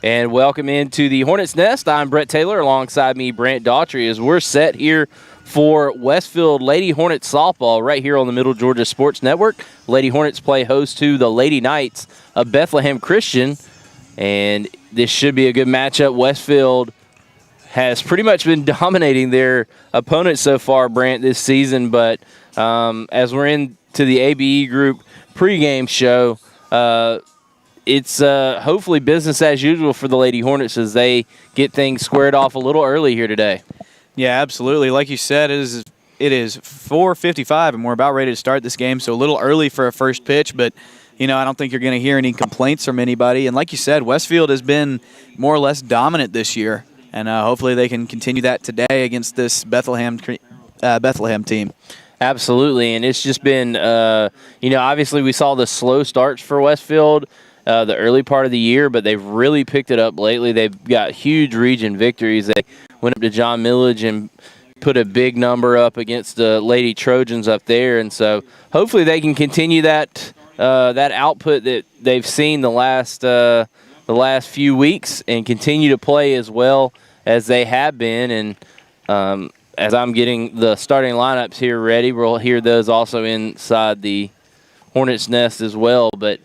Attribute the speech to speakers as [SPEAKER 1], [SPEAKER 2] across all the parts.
[SPEAKER 1] And welcome into the Hornets Nest. I'm Brett Taylor, alongside me, Brant Daughtry, as we're set here for Westfield Lady Hornets softball right here on the Middle Georgia Sports Network. Lady Hornets play host to the Lady Knights of Bethlehem Christian, and this should be a good matchup. Westfield has pretty much been dominating their opponents so far, Brant, this season, but as we're into the ABE group pregame show, it's hopefully business as usual for the Lady Hornets as they get things squared off a little early here today.
[SPEAKER 2] Yeah, absolutely. Like you said, it is 4:55, and we're about ready to start this game, so a little early for a first pitch, but I don't think you're going to hear any complaints from anybody. And like you said, Westfield has been more or less dominant this year, and hopefully they can continue that today against this Bethlehem team. Absolutely,
[SPEAKER 1] and it's just been, obviously we saw the slow starts for Westfield the early part of the year, but they've really picked it up lately. They've got huge region victories. They went up to John Millage and put a big number up against the Lady Trojans up there, and so hopefully they can continue that output that they've seen the last few weeks and continue to play as well as they have been. And as I'm getting the starting lineups here ready, we'll hear those also inside the Hornets Nest as well. But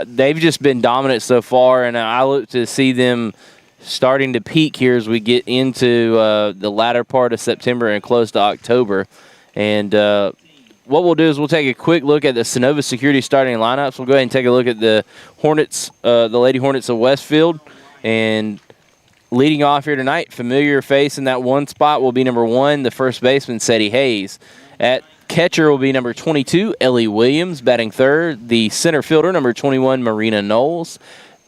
[SPEAKER 1] they've just been dominant so far, and I look to see them starting to peak here as we get into the latter part of September and close to October. And what we'll do is we'll take a quick look at the Sonova Security starting lineups. We'll go ahead and take a look at the Hornets, the Lady Hornets of Westfield. And leading off here tonight, familiar face in that one spot will be number 1, the first baseman, Sadie Hayes. At catcher will be number 22, Ellie Williams, batting third. The center fielder, number 21, Marina Knowles.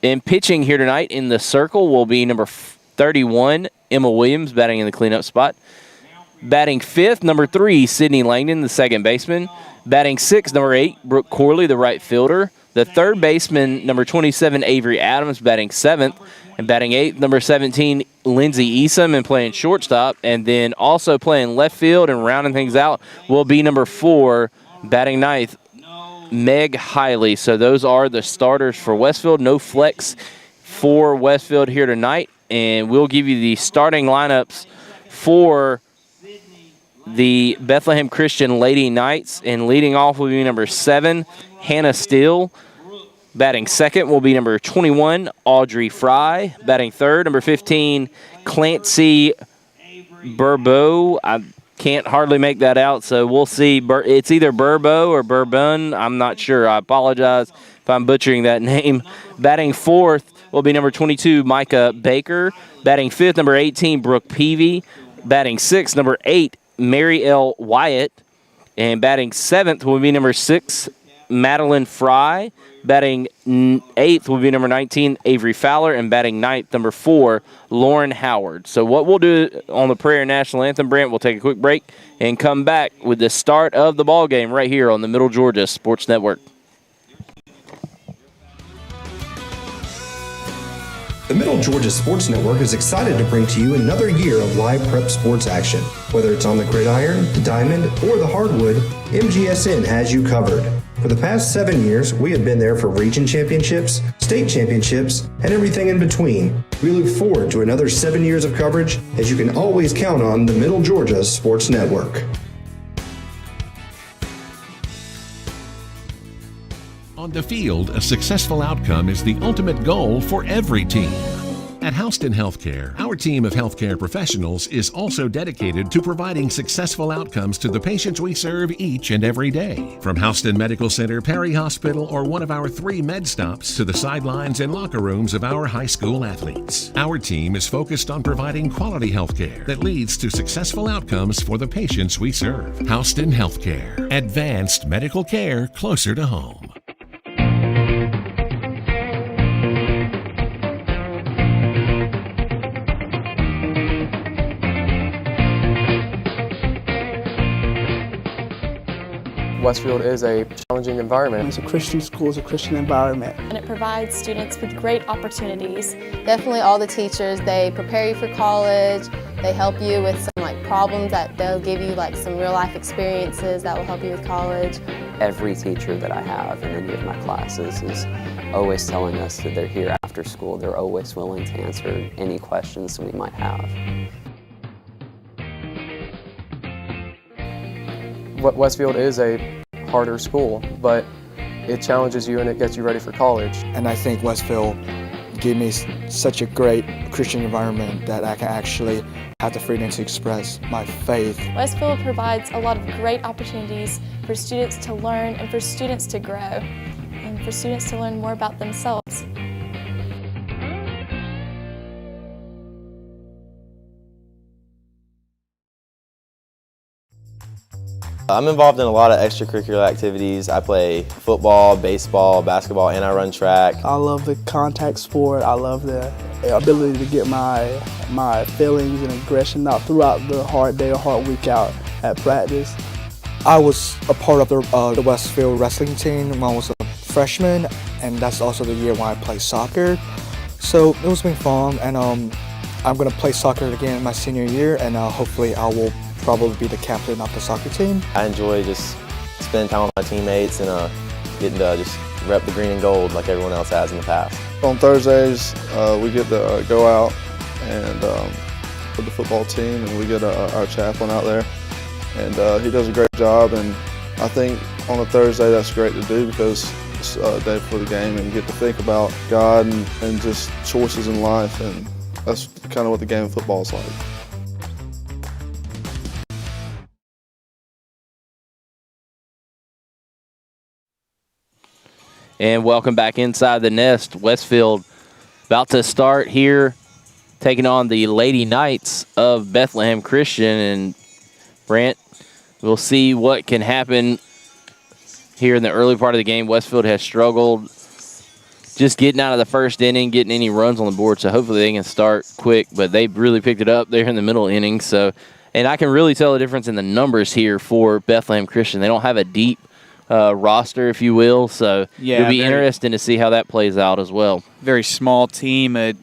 [SPEAKER 1] And pitching here tonight in the circle will be number 31, Emma Williams, batting in the cleanup spot. Batting fifth, number 3, Sydney Langdon, the second baseman. Batting sixth, number 8, Brooke Corley, the right fielder. The third baseman, number 27, Avery Adams, batting seventh. And batting eighth, number 17, Lindsay Easom, and playing shortstop. And then also playing left field and rounding things out will be number 4, batting ninth, Meg Hiley. So those are the starters for Westfield. No flex for Westfield here tonight. And we'll give you the starting lineups for the Bethlehem Christian Lady Knights. And leading off will be number 7, Hannah Steele. Batting second will be number 21, Audrey Fry. Batting third, number 15, Clancy Burbo. I can't hardly make that out, so we'll see. It's either Burbo or Bourbon. I'm not sure. I apologize if I'm butchering that name. Batting fourth will be number 22, Micah Baker. Batting fifth, number 18, Brooke Peavy. Batting sixth, number 8, Mary L. Wyatt. And batting seventh will be number 6, Madeline Fry. Batting eighth will be number 19, Avery Fowler. And batting ninth, number 4, Lauren Howard. So what we'll do on the Prayer National Anthem, Brant, we'll take a quick break and come back with the start of the ball game right here on the Middle Georgia Sports Network.
[SPEAKER 3] The Middle Georgia Sports Network is excited to bring to you another year of live prep sports action. Whether it's on the gridiron, the diamond, or the hardwood, MGSN has you covered. For the past 7 years, we have been there for region championships, state championships, and everything in between. We look forward to another 7 years of coverage, as you can always count on the Middle Georgia Sports Network.
[SPEAKER 4] On the field, a successful outcome is the ultimate goal for every team. At Houston Healthcare, our team of healthcare professionals is also dedicated to providing successful outcomes to the patients we serve each and every day. From Houston Medical Center, Perry Hospital, or one of our 3 med stops to the sidelines and locker rooms of our high school athletes, our team is focused on providing quality healthcare that leads to successful outcomes for the patients we serve. Houston Healthcare, advanced medical care closer to home.
[SPEAKER 5] Westfield is a challenging environment.
[SPEAKER 6] It's a Christian school, it's a Christian environment.
[SPEAKER 7] And it provides students with great opportunities. Definitely all the teachers, they prepare you for college, they help you with some problems that they'll give you some real life experiences that will help you with college.
[SPEAKER 8] Every teacher that I have in any of my classes is always telling us that they're here after school. They're always willing to answer any questions we might have.
[SPEAKER 5] Westfield is a harder school, but it challenges you and it gets you ready for college.
[SPEAKER 9] And I think Westfield gave me such a great Christian environment that I can actually have the freedom to express my faith.
[SPEAKER 10] Westfield provides a lot of great opportunities for students to learn and for students to grow and for students to learn more about themselves.
[SPEAKER 11] I'm involved in a lot of extracurricular activities. I play football, baseball, basketball, and I run track.
[SPEAKER 6] I love the contact sport. I love the ability to get my feelings and aggression out throughout the hard day or hard week out at practice.
[SPEAKER 9] I was a part of the Westfield wrestling team when I was a freshman, and that's also the year when I played soccer. So it was been fun, and I'm going to play soccer again in my senior year, and hopefully I will probably be the captain of the soccer team.
[SPEAKER 11] I enjoy just spending time with my teammates and getting to just rep the green and gold like everyone else has in the past.
[SPEAKER 12] On Thursdays, we get to go out and with the football team, and we get our chaplain out there, and he does a great job. And I think on a Thursday that's great to do because it's a day before the game, and you get to think about God and just choices in life, and that's kind of what the game of football is like.
[SPEAKER 1] And welcome back inside the nest. Westfield about to start here, taking on the Lady Knights of Bethlehem Christian. And Brant, we'll see what can happen here in the early part of the game. Westfield has struggled just getting out of the first inning, getting any runs on the board. So hopefully they can start quick, but they really picked it up there in the middle inning. So, and I can really tell the difference in the numbers here for Bethlehem Christian. They don't have a deep roster, if you will, so it'll be interesting to see how that plays out as well.
[SPEAKER 2] Very small team. It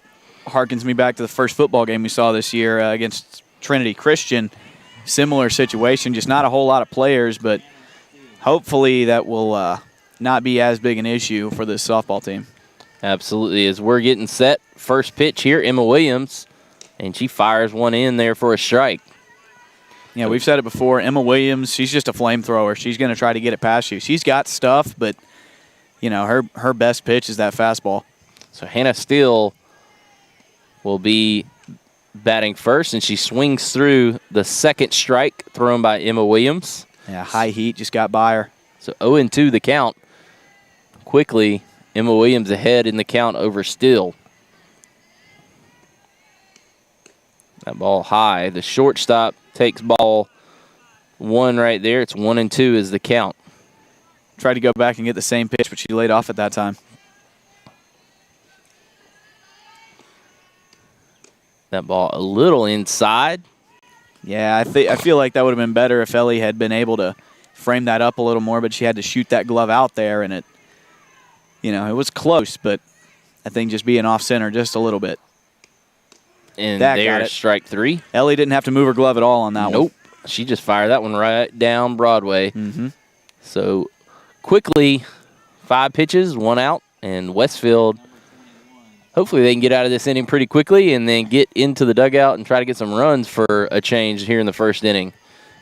[SPEAKER 2] harkens me back to the first football game we saw this year against Trinity Christian. Similar situation, just not a whole lot of players, but hopefully that will not be as big an issue for this softball team.
[SPEAKER 1] Absolutely. As we're getting set, first pitch here, Emma Williams, and she fires one in there for a strike.
[SPEAKER 2] Yeah, we've said it before. Emma Williams, she's just a flamethrower. She's going to try to get it past you. She's got stuff, but, you know, her best pitch is that fastball.
[SPEAKER 1] So Hannah Steele will be batting first, and she swings through the second strike thrown by Emma Williams.
[SPEAKER 2] Yeah, high heat just got by her.
[SPEAKER 1] So 0-2 the count. Quickly, Emma Williams ahead in the count over Steele. That ball high. The shortstop takes ball one right there. It's 1-2 is the count.
[SPEAKER 2] Tried to go back and get the same pitch, but she laid off at that time.
[SPEAKER 1] That ball a little inside.
[SPEAKER 2] Yeah, I feel like that would have been better if Ellie had been able to frame that up a little more, but she had to shoot that glove out there, and it was close, but I think just being off center just a little bit.
[SPEAKER 1] And there's strike three.
[SPEAKER 2] Ellie didn't have to move her glove at all on that one.
[SPEAKER 1] Nope. She just fired that one right down Broadway.
[SPEAKER 2] Mm-hmm.
[SPEAKER 1] So quickly, 5 pitches, 1 out, and Westfield, hopefully they can get out of this inning pretty quickly and then get into the dugout and try to get some runs for a change here in the first inning.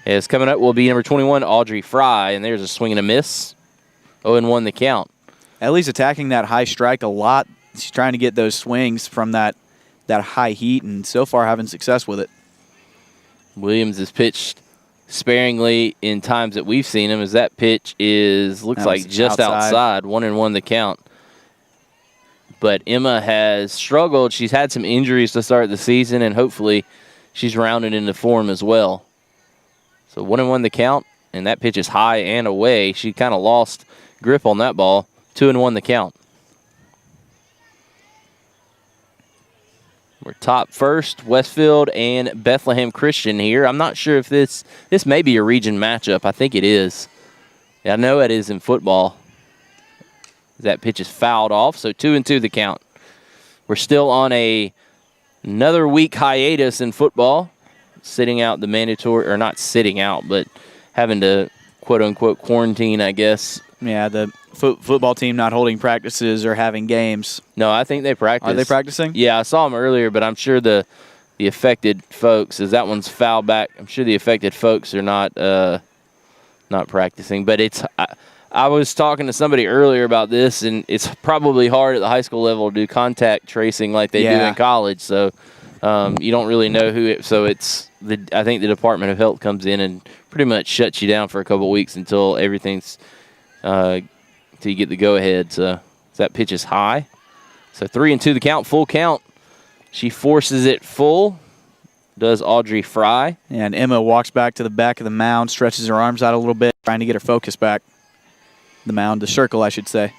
[SPEAKER 1] As coming up will be number 21, Audrey Fry, and there's a swing and a miss. 0-1 the count.
[SPEAKER 2] Ellie's attacking that high strike a lot. She's trying to get those swings from that high heat, and so far having success with it.
[SPEAKER 1] Williams has pitched sparingly in times that we've seen him, as that pitch looks like just outside. 1-1 the count. But Emma has struggled. She's had some injuries to start the season, and hopefully she's rounded into form as well. So 1-1 the count, and that pitch is high and away. She kind of lost grip on that ball. 2-1 the count. We're top first, Westfield and Bethlehem Christian here. I'm not sure if this may be a region matchup. I think it is. I know it is in football. That pitch is fouled off, so 2-2 the count. We're still on another week hiatus in football, sitting out the mandatory, or not sitting out, but having to quote-unquote quarantine, I guess,
[SPEAKER 2] Yeah, the football team not holding practices or having games.
[SPEAKER 1] No, I think they practice.
[SPEAKER 2] Are they practicing?
[SPEAKER 1] Yeah, I saw them earlier, but I'm sure the affected folks, as that one's foul back, I'm sure the affected folks are not practicing. But I was talking to somebody earlier about this, and it's probably hard at the high school level to do contact tracing like they do in college. So you don't really know who. I think the Department of Health comes in and pretty much shuts you down for a couple of weeks until everything's till you get the go ahead. So that pitch is high. So 3-2 the count, full count. She forces it full. Does Audrey Fry.
[SPEAKER 2] And Emma walks back to the back of the mound, stretches her arms out a little bit, trying to get her focus back. The mound, the circle, I should say.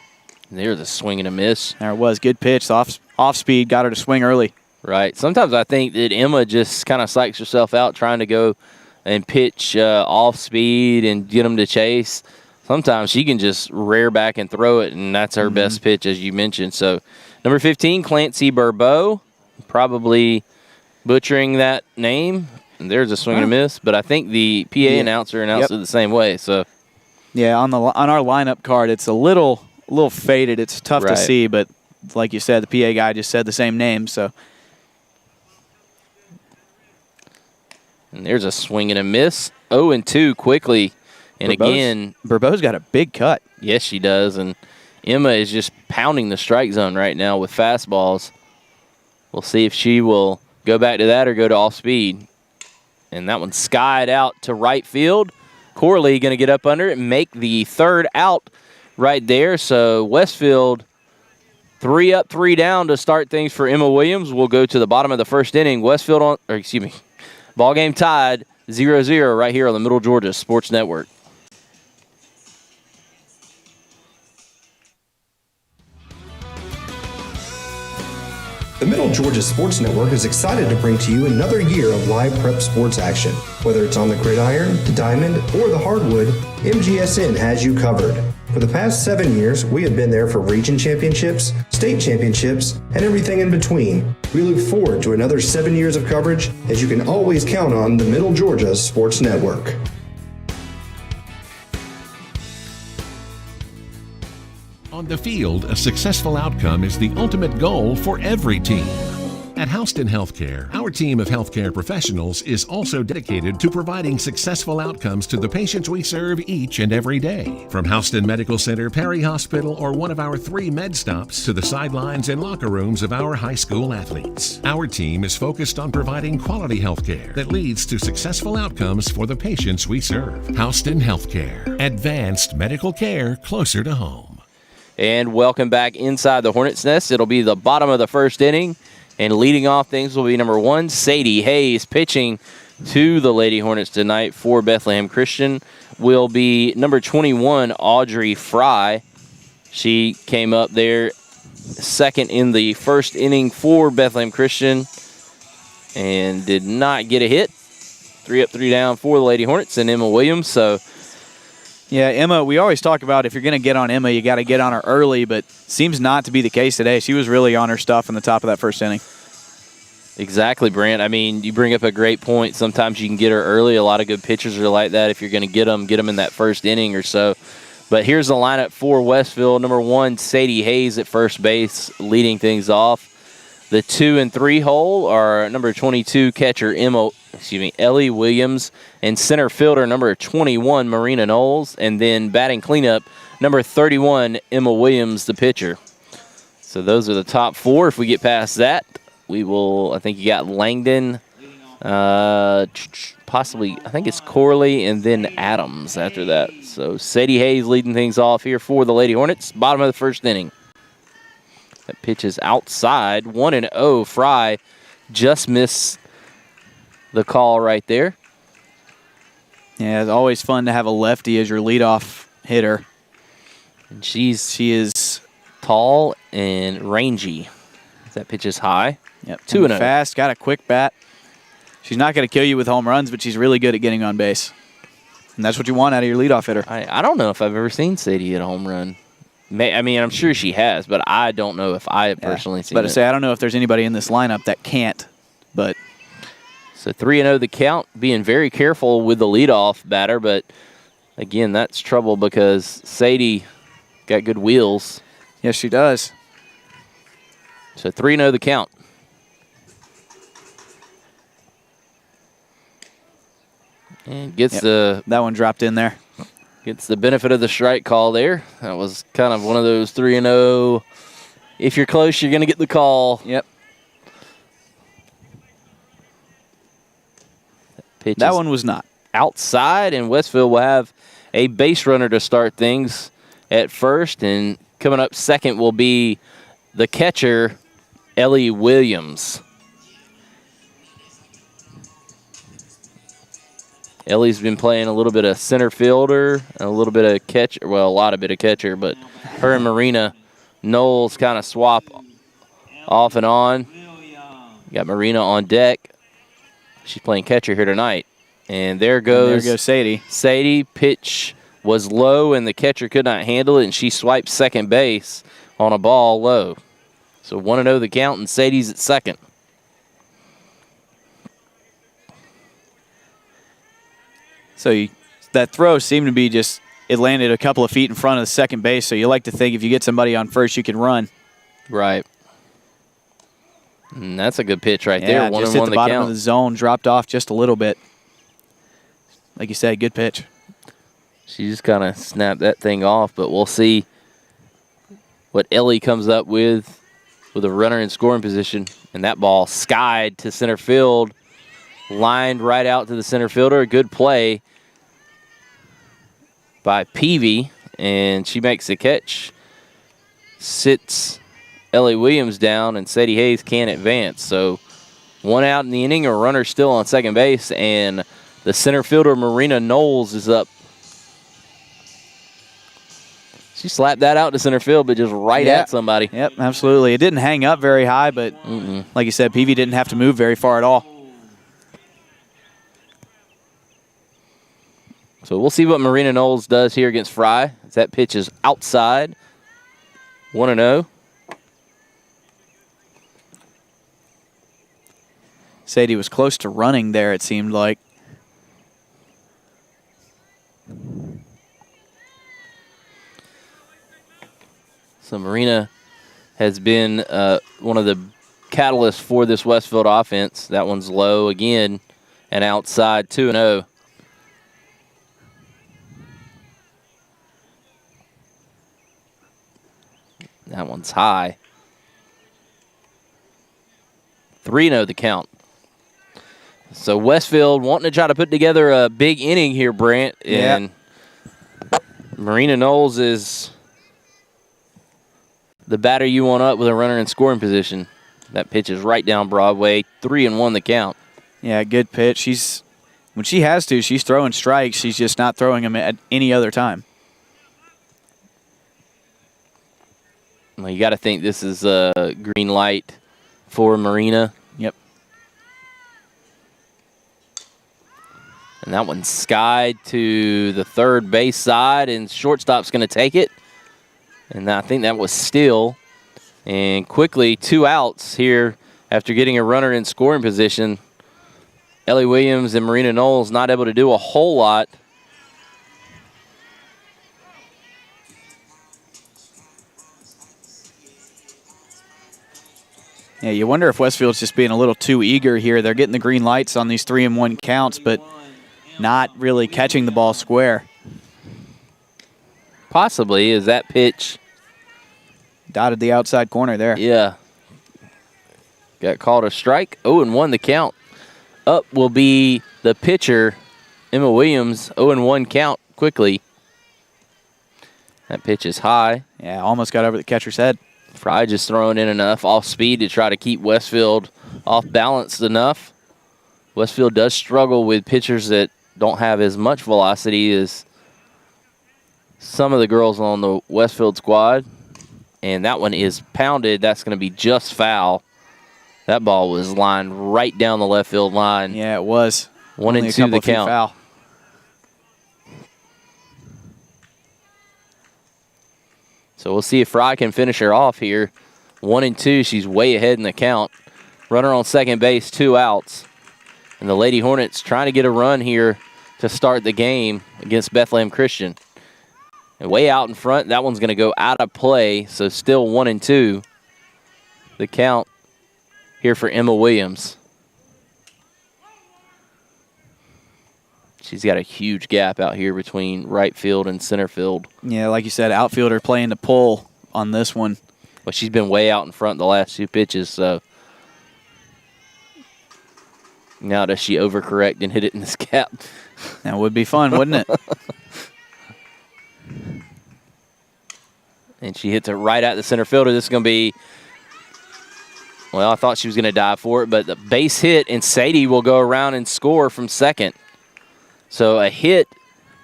[SPEAKER 1] And there's a swing and a miss.
[SPEAKER 2] There it was. Good pitch. Off speed. Got her to swing early.
[SPEAKER 1] Right. Sometimes I think that Emma just kind of psychs herself out trying to go and pitch off speed and get them to chase. Sometimes she can just rear back and throw it, and that's her best pitch, as you mentioned. So, number 15, Clancy Burbeau, probably butchering that name. And there's a swing and a miss, but I think the PA announcer announced it the same way. So,
[SPEAKER 2] yeah, on our lineup card, it's a little faded. It's tough to see, but like you said, the PA guy just said the same name. So,
[SPEAKER 1] and there's a swing and a miss. 0-2 quickly. And again,
[SPEAKER 2] Burbeau's got a big cut.
[SPEAKER 1] Yes, she does. And Emma is just pounding the strike zone right now with fastballs. We'll see if she will go back to that or go to off speed. And that one skied out to right field. Corley going to get up under it and make the third out right there. So Westfield 3 up, 3 down to start things for Emma Williams. We'll go to the bottom of the first inning. Ball game tied 0-0 right here on the Middle Georgia Sports Network.
[SPEAKER 3] The Middle Georgia Sports Network is excited to bring to you another year of live prep sports action. Whether it's on the gridiron, the diamond, or the hardwood, MGSN has you covered. For the past 7 years, we have been there for region championships, state championships, and everything in between. We look forward to another 7 years of coverage, as you can always count on the Middle Georgia Sports Network.
[SPEAKER 4] On the field, a successful outcome is the ultimate goal for every team. At Houston Healthcare, our team of healthcare professionals is also dedicated to providing successful outcomes to the patients we serve each and every day. From Houston Medical Center, Perry Hospital, or one of our 3 med stops to the sidelines and locker rooms of our high school athletes, our team is focused on providing quality healthcare that leads to successful outcomes for the patients we serve. Houston Healthcare, advanced medical care closer to home.
[SPEAKER 1] And welcome back inside the Hornets' nest. It'll be the bottom of the first inning. And leading off things will be number 1, Sadie Hayes, pitching to the Lady Hornets tonight for Bethlehem Christian. Will be number 21, Audrey Fry. She came up there second in the first inning for Bethlehem Christian and did not get a hit. 3 up, 3 down for the Lady Hornets and Emma Williams. So,
[SPEAKER 2] yeah, Emma, we always talk about if you're going to get on Emma, you got to get on her early, but seems not to be the case today. She was really on her stuff in the top of that first inning.
[SPEAKER 1] Exactly, Brant. I mean, you bring up a great point. Sometimes you can get her early. A lot of good pitchers are like that. If you're going to get them in that first inning or so. But here's the lineup for Westfield. Number 1, Sadie Hayes at first base, leading things off. The 2 and 3 hole are number 22 catcher Ellie Williams, and center fielder number 21 Marina Knowles, and then batting cleanup number 31 Emma Williams, the pitcher. So those are the top 4. If we get past that, we will. I think you got Langdon, possibly. I think it's Corley, and then Adams after that. So Sadie Hayes leading things off here for the Lady Hornets. Bottom of the first inning. That pitch is outside. 1-0. Fry just missed the call right there.
[SPEAKER 2] Yeah, it's always fun to have a lefty as your leadoff hitter.
[SPEAKER 1] And she is tall and rangy. That pitch is high.
[SPEAKER 2] Yep, 2-0. Fast, got a quick bat. She's not going to kill you with home runs, but she's really good at getting on base. And that's what you want out of your leadoff hitter.
[SPEAKER 1] I don't know if I've ever seen Sadie hit a home run. I mean, I'm sure she has, but I don't know if I have personally seen it.
[SPEAKER 2] But to say, I don't know if there's anybody in this lineup that can't, but...
[SPEAKER 1] So 3-0 the count, being very careful with the leadoff batter, but Again, that's trouble because Sadie got good wheels.
[SPEAKER 2] Yes, she does.
[SPEAKER 1] So 3-0 the count. And gets
[SPEAKER 2] that one dropped in there.
[SPEAKER 1] Gets the benefit of the strike call there. That was kind of one of those 3-0. If you're close, you're going to get the call.
[SPEAKER 2] Yep.
[SPEAKER 1] That
[SPEAKER 2] one was not.
[SPEAKER 1] Outside, and Westfield will have a base runner to start things at first. And coming up second will be the catcher, Ellie Williams. Ellie's been playing a little bit of center fielder and a little bit of catcher. Well, a lot of bit of catcher, but her and Marina Knowles kind of swap off and on. Got Marina on deck. She's playing catcher here tonight. And there goes
[SPEAKER 2] Sadie.
[SPEAKER 1] Sadie. Pitch was low, and the catcher could not handle it, and she swiped second base on a ball low. So 1-0 the count, and Sadie's at second.
[SPEAKER 2] So that throw seemed to be just, it landed a couple of feet in front of the second base, so you like to think if you get somebody on first, you can run.
[SPEAKER 1] Right. And that's a good pitch right there.
[SPEAKER 2] Yeah, just hit the bottom of the zone, dropped off just a little bit. Like you said, good pitch.
[SPEAKER 1] She just kind of snapped that thing off, but we'll see what Ellie comes up with a runner in scoring position. And that ball skied to center field, lined right out to the center fielder. A good play by Peavy, and she makes the catch. Sits Ellie Williams down, and Sadie Hayes can't advance. So 1 out in the inning, a runner still on second base, and the center fielder, Marina Knowles, is up. She slapped that out to center field, but just right at somebody.
[SPEAKER 2] Yep, absolutely. It didn't hang up very high, but like you said, Peavy didn't have to move very far at all.
[SPEAKER 1] So we'll see what Marina Knowles does here against Fry. That pitch is outside. 1-0.
[SPEAKER 2] Sadie was close to running there, it seemed like.
[SPEAKER 1] So Marina has been one of the catalysts for this Westfield offense. That one's low again and outside, 2-0. That one's high. 3-0 the count. So Westfield wanting to try to put together a big inning here, Brant. And Marina Knowles is the batter you want up with a runner in scoring position. That pitch is right down Broadway. 3-1 the count.
[SPEAKER 2] Yeah, good pitch. When she has to, she's throwing strikes. She's just not throwing them at any other time.
[SPEAKER 1] Well, you got to think this is a green light for Marina.
[SPEAKER 2] Yep.
[SPEAKER 1] And that one skied to the third base side, and shortstop's going to take it. And I think that was Steele. And quickly, 2 outs here after getting a runner in scoring position. Ellie Williams and Marina Knowles not able to do a whole lot.
[SPEAKER 2] Yeah, you wonder if Westfield's just being a little too eager here. They're getting the green lights on these 3-1 counts, but not really catching the ball square.
[SPEAKER 1] Possibly, as that pitch
[SPEAKER 2] dotted the outside corner there.
[SPEAKER 1] Yeah. Got called a strike. 0-1 the count. Up will be the pitcher, Emma Williams. 0-1 count quickly. That pitch is high.
[SPEAKER 2] Yeah, almost got over the catcher's head.
[SPEAKER 1] Fry just throwing in enough off speed to try to keep Westfield off balanced enough. Westfield does struggle with pitchers that don't have as much velocity as some of the girls on the Westfield squad. And that one is pounded. That's going to be just foul. That ball was lined right down the left field line.
[SPEAKER 2] Yeah, it was.
[SPEAKER 1] 1-2 the count.
[SPEAKER 2] Foul.
[SPEAKER 1] So we'll see if Fry can finish her off here. 1-2, she's way ahead in the count. Runner on second base, 2 outs. And the Lady Hornets trying to get a run here to start the game against Bethlehem Christian. And way out in front, that one's going to go out of play, so still 1-2. The count here for Emma Williams. She's got a huge gap out here between right field and center field.
[SPEAKER 2] Yeah, like you said, outfielder playing the pull on this one.
[SPEAKER 1] But she's been way out in front the last 2 pitches, so now does she overcorrect and hit it in this gap?
[SPEAKER 2] That would be fun, wouldn't it?
[SPEAKER 1] And she hits it right at the center fielder. This is going to be, well, I thought she was going to dive for it, but the base hit, and Sadie will go around and score from second. So a hit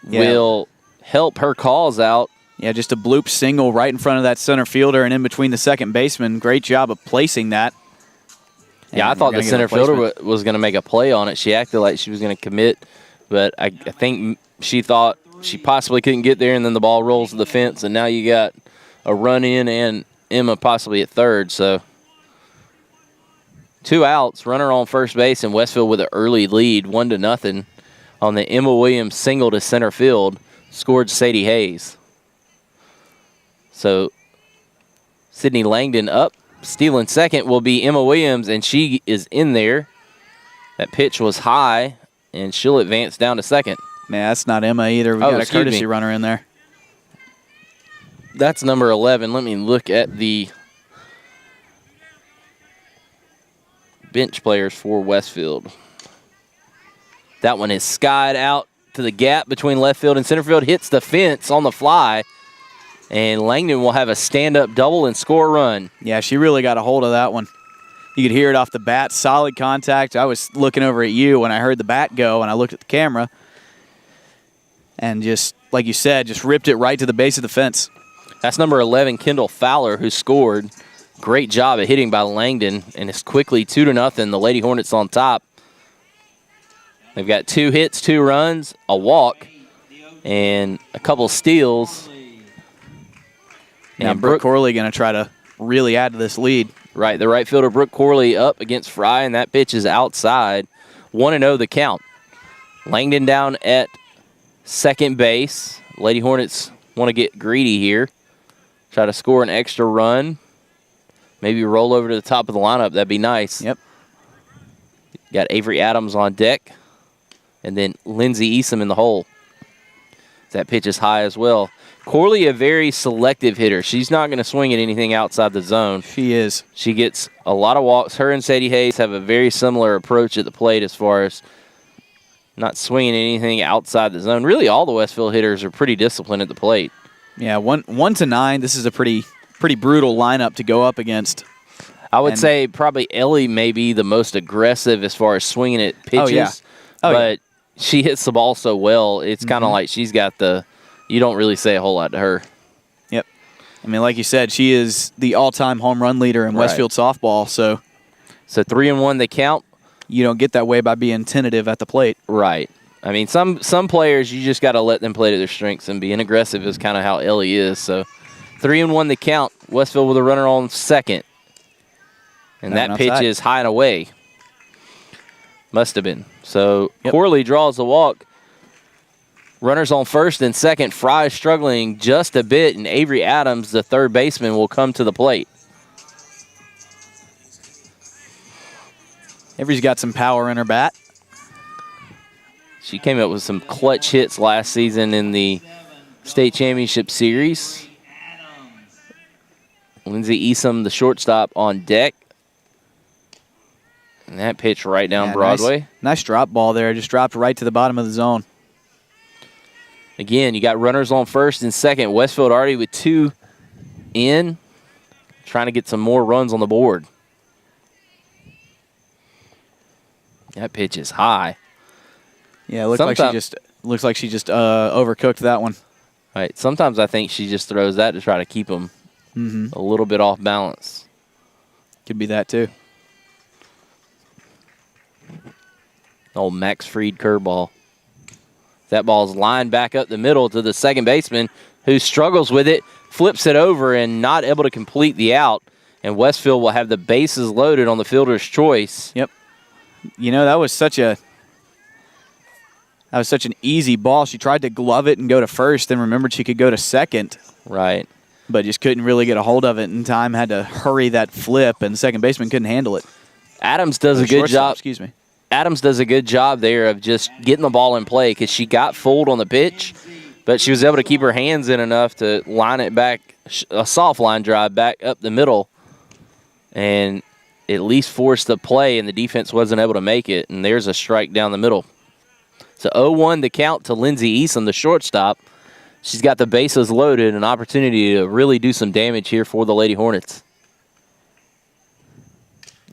[SPEAKER 1] will help her cause out.
[SPEAKER 2] Yeah, just a bloop single right in front of that center fielder and in between the second baseman. Great job of placing that.
[SPEAKER 1] Yeah, I thought the center fielder was going to make a play on it. She acted like she was going to commit, but I think she thought she possibly couldn't get there, and then the ball rolls to the fence, and now you got a run in and Emma possibly at third. So 2 outs, runner on first base, and Westfield with an early lead, 1-0 on the Emma Williams single to center field, scored Sadie Hayes. So Sydney Langdon up, stealing second will be Emma Williams, and she is in there. That pitch was high, and she'll advance down to second.
[SPEAKER 2] Man, that's not Emma either. We got a courtesy runner in there.
[SPEAKER 1] That's number 11. Let me look at the bench players for Westfield. That one is skied out to the gap between left field and center field, hits the fence on the fly, and Langdon will have a stand-up double and score a run.
[SPEAKER 2] Yeah, she really got a hold of that one. You could hear it off the bat, solid contact. I was looking over at you when I heard the bat go, and I looked at the camera, and just, like you said, just ripped it right to the base of the fence.
[SPEAKER 1] That's number 11, Kendall Fowler, who scored. Great job at hitting by Langdon, and it's quickly 2-0. The Lady Hornets on top. They've got 2 hits, 2 runs, a walk, and a couple steals.
[SPEAKER 2] And Brooke Corley going to try to really add to this lead.
[SPEAKER 1] Right, the right fielder, Brooke Corley, up against Fry, and that pitch is outside. 1-0 the count. Langdon down at second base. Lady Hornets want to get greedy here. Try to score an extra run. Maybe roll over to the top of the lineup. That'd be nice.
[SPEAKER 2] Yep.
[SPEAKER 1] Got Avery Adams on deck. And then Lindsay Easom in the hole. That pitch is high as well. Corley, a very selective hitter. She's not going to swing at anything outside the zone.
[SPEAKER 2] She is.
[SPEAKER 1] She gets a lot of walks. Her and Sadie Hayes have a very similar approach at the plate as far as not swinging anything outside the zone. Really, all the Westfield hitters are pretty disciplined at the plate.
[SPEAKER 2] Yeah, 1-9. This is a pretty brutal lineup to go up against.
[SPEAKER 1] I would say probably Ellie may be the most aggressive as far as swinging at pitches.
[SPEAKER 2] Oh, yeah.
[SPEAKER 1] But she hits the ball so well, it's kind of like she's got you don't really say a whole lot to her.
[SPEAKER 2] Yep. I mean, like you said, she is the all-time home run leader in Westfield softball. So
[SPEAKER 1] 3-1 they count.
[SPEAKER 2] You don't get that way by being tentative at the plate.
[SPEAKER 1] Right. I mean, some players, you just got to let them play to their strengths, and being aggressive is kind of how Ellie is. So 3-1 the count. Westfield with a runner on second. And that pitch is high and away. Must have been. So Corley draws the walk. Runners on first and second. Fry struggling just a bit, and Avery Adams, the third baseman, will come to the plate.
[SPEAKER 2] Avery's got some power in her bat.
[SPEAKER 1] She came up with some clutch hits last season in the state championship series. Lindsay Easom, the shortstop, on deck. And that pitch right down Broadway.
[SPEAKER 2] Nice drop ball there. Just dropped right to the bottom of the zone.
[SPEAKER 1] Again, you got runners on first and second. Westfield already with 2 in, trying to get some more runs on the board. That pitch is high.
[SPEAKER 2] Yeah, it looks like she just overcooked that one.
[SPEAKER 1] Right. Sometimes I think she just throws that to try to keep them a little bit off balance.
[SPEAKER 2] Could be that too.
[SPEAKER 1] Old Max Fried curveball. That ball's lined back up the middle to the second baseman, who struggles with it, flips it over, and not able to complete the out. And Westfield will have the bases loaded on the fielder's choice.
[SPEAKER 2] Yep. You know, that was such a That was such an easy ball. She tried to glove it and go to first, then remembered she could go to second.
[SPEAKER 1] Right.
[SPEAKER 2] But just couldn't really get a hold of it in time. Had to hurry that flip, and the second baseman couldn't handle it.
[SPEAKER 1] Adams does a good job.
[SPEAKER 2] Excuse me.
[SPEAKER 1] Adams does a good job there of just getting the ball in play because she got fooled on the pitch, but she was able to keep her hands in enough to line it back, a soft line drive back up the middle, and at least force the play, and the defense wasn't able to make it, and there's a strike down the middle. So 0-1 the count to Lindsey Eason, the shortstop. She's got the bases loaded, an opportunity to really do some damage here for the Lady Hornets.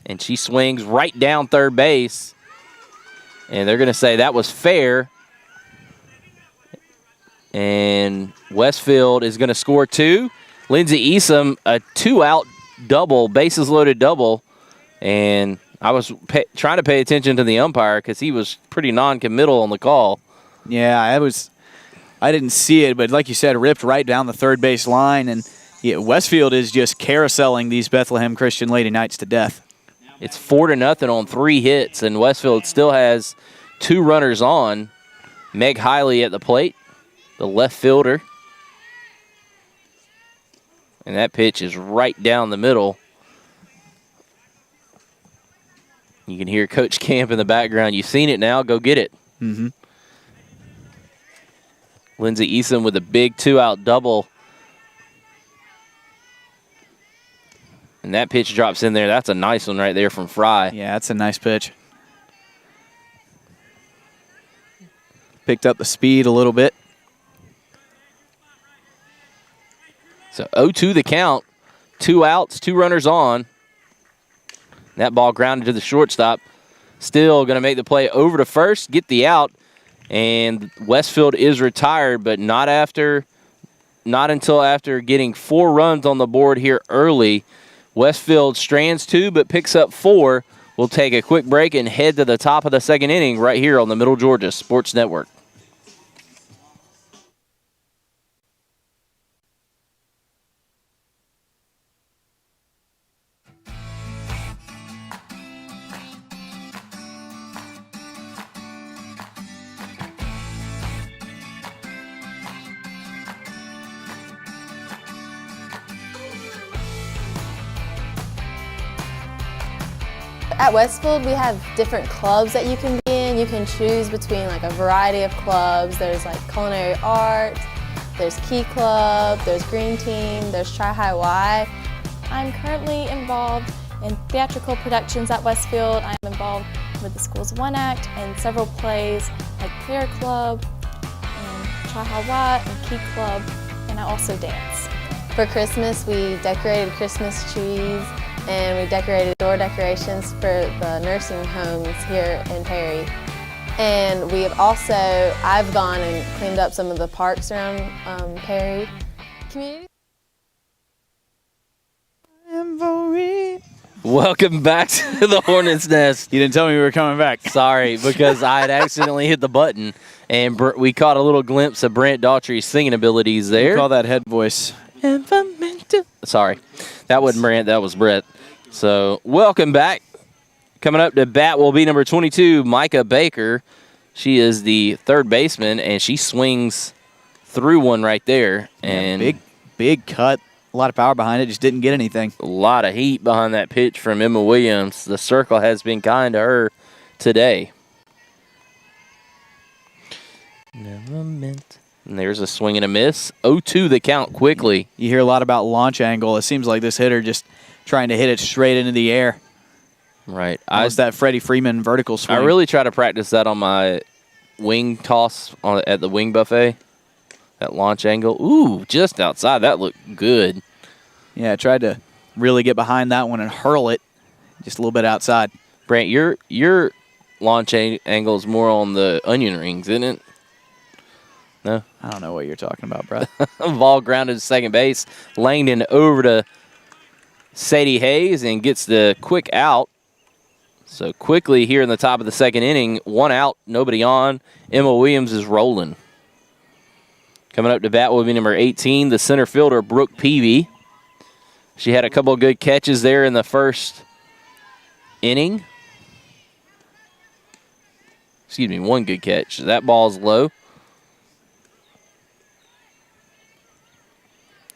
[SPEAKER 1] And she swings right down third base, and they're going to say that was fair. And Westfield is going to score 2. Lindsey Eason, a 2-out double, bases loaded double. And I was trying to pay attention to the umpire because he was pretty non-committal on the call.
[SPEAKER 2] Yeah, I didn't see it, but like you said, ripped right down the third base line. And yeah, Westfield is just carouseling these Bethlehem Christian Lady Knights to death.
[SPEAKER 1] It's 4-0 on 3 hits, and Westfield still has 2 runners on. Meg Hiley at the plate, the left fielder. And that pitch is right down the middle. You can hear Coach Camp in the background. You've seen it now. Go get it.
[SPEAKER 2] Mm-hmm.
[SPEAKER 1] Lindsey Eason with a big 2-out double. And that pitch drops in there. That's a nice one right there from Fry.
[SPEAKER 2] Yeah, that's a nice pitch. Picked up the speed a little bit.
[SPEAKER 1] So 0-2 the count. 2 outs, 2 runners on. That ball grounded to the shortstop. Still going to make the play over to first, get the out, and Westfield is retired, but not until after getting 4 runs on the board here early. Westfield strands 2, but picks up 4. We'll take a quick break and head to the top of the second inning right here on the Middle Georgia Sports Network.
[SPEAKER 7] At Westfield, we have different clubs that you can be in. You can choose between like a variety of clubs. There's like culinary arts, there's Key Club, there's Green Team, there's Tri High Y.
[SPEAKER 10] I'm currently involved in theatrical productions at Westfield. I'm involved with the school's One Act and several plays like Prayer Club and Tri High Y and Key Club, and I also dance.
[SPEAKER 7] For Christmas, we decorated Christmas trees, and we decorated door decorations for the nursing homes here in Perry. And we have also, I've gone and cleaned up some of the parks around Perry. Community.
[SPEAKER 1] Welcome back to the Hornet's Nest.
[SPEAKER 2] You didn't tell me we were coming back.
[SPEAKER 1] Sorry, because I had accidentally hit the button, and we caught a little glimpse of Brent Daughtry's singing abilities there.
[SPEAKER 2] You call that head voice.
[SPEAKER 1] Sorry, that wasn't Brent, that was Brett. So, welcome back. Coming up to bat will be number 22, Micah Baker. She is the third baseman, and she swings through one right there. And
[SPEAKER 2] yeah, big cut. A lot of power behind it, just didn't get anything.
[SPEAKER 1] A lot of heat behind that pitch from Emma Williams. The circle has been kind to her today. Never meant. And there's a swing and a miss. 0-2 the count quickly.
[SPEAKER 2] You hear a lot about launch angle. It seems like this hitter just trying to hit it straight into the air.
[SPEAKER 1] Right.
[SPEAKER 2] Almost that Freddie Freeman vertical swing.
[SPEAKER 1] I really try to practice that on my wing toss at the wing buffet. That launch angle. Ooh, just outside. That looked good.
[SPEAKER 2] Yeah, I tried to really get behind that one and hurl it just a little bit outside.
[SPEAKER 1] Brant, your launch angle is more on the onion rings, isn't it? No?
[SPEAKER 2] I don't know what you're talking about, Brett.
[SPEAKER 1] Ball grounded to second base. Langdon over to Sadie Hayes and gets the quick out. So quickly here in the top of the second inning, 1 out, nobody on. Emma Williams is rolling. Coming up to bat will be number 18, the center fielder, Brooke Peavy. She had a couple of good catches there in the first inning. one good catch. That ball's low.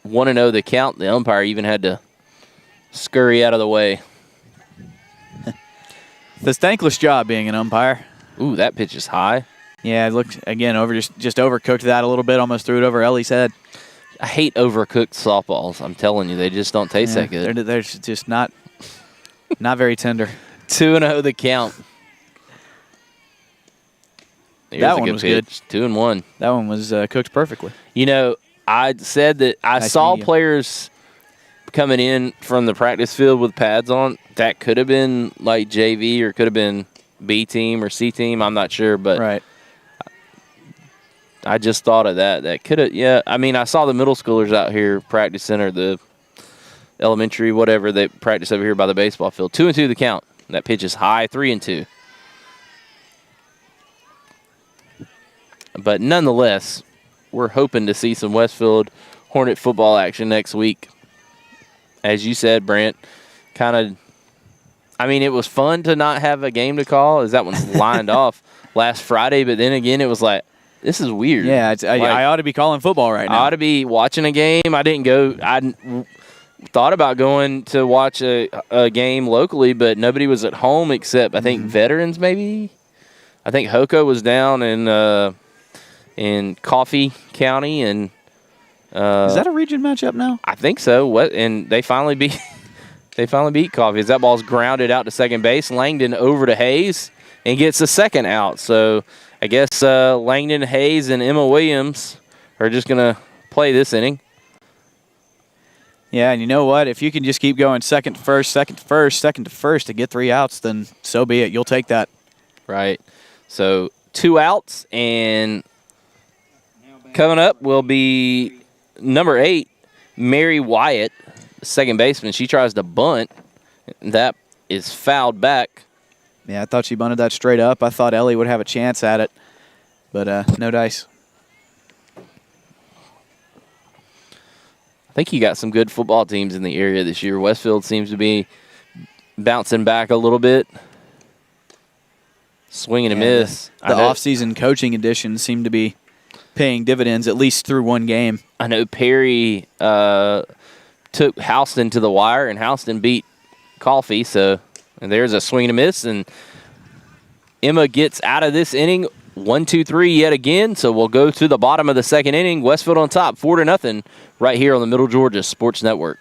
[SPEAKER 1] 1-0 the count. The umpire even had to scurry out of the way.
[SPEAKER 2] The thankless job being an umpire.
[SPEAKER 1] Ooh, that pitch is high.
[SPEAKER 2] Yeah, it looked, again, just overcooked that a little bit, almost threw it over Ellie's head.
[SPEAKER 1] I hate overcooked softballs. I'm telling you, they just don't taste that good.
[SPEAKER 2] They're just not very tender.
[SPEAKER 1] 2-0 the count. Here's
[SPEAKER 2] that
[SPEAKER 1] a
[SPEAKER 2] one
[SPEAKER 1] good
[SPEAKER 2] was
[SPEAKER 1] pitch.
[SPEAKER 2] good.
[SPEAKER 1] 2-1.
[SPEAKER 2] That one was cooked perfectly.
[SPEAKER 1] You know, I said that I
[SPEAKER 2] Nice
[SPEAKER 1] saw
[SPEAKER 2] medium.
[SPEAKER 1] players coming in from the practice field with pads on. That could have been like JV or could have been B team or C team. I'm not sure, but
[SPEAKER 2] right.
[SPEAKER 1] I just thought of that. That could have, yeah. I mean, I saw the middle schoolers out here practicing, or the elementary, whatever, they practice over here by the baseball field. 2-2 the count. That pitch is high, 3-2. But nonetheless, we're hoping to see some Westfield Hornet football action next week. As you said, Brent, kind of, I mean, it was fun to not have a game to call, as that one's lined off last Friday, but then again, it was like, this is weird.
[SPEAKER 2] Yeah, I ought to be calling football right now.
[SPEAKER 1] I ought to be watching a game. I didn't go. I thought about going to watch a game locally, but nobody was at home except, I think, veterans maybe. I think Hoko was down in Coffee County, and
[SPEAKER 2] is that a region matchup now?
[SPEAKER 1] I think so. What? And they finally beat Coffee. As that ball's grounded out to second base, Langdon over to Hayes and gets the second out. So I guess Langdon, Hayes, and Emma Williams are just gonna play this inning.
[SPEAKER 2] Yeah, and you know what? If you can just keep going second to first, second to first, second to first to get 3 outs, then so be it. You'll take that.
[SPEAKER 1] Right. So 2 outs, and coming up will be number 8, Mary Wyatt, second baseman. She tries to bunt. That is fouled back.
[SPEAKER 2] Yeah, I thought she bunted that straight up. I thought Ellie would have a chance at it, but no dice.
[SPEAKER 1] I think you got some good football teams in the area this year. Westfield seems to be bouncing back a little bit. Swing and a miss.
[SPEAKER 2] The off-season coaching additions seem to be paying dividends, at least through one game.
[SPEAKER 1] I know Perry took Houston to the wire, and Houston beat Coffee. So and there's a swing and a miss, and Emma gets out of this inning 1-2-3 yet again. So we'll go to the bottom of the second inning. Westfield on top, 4-0, right here on the Middle Georgia Sports Network.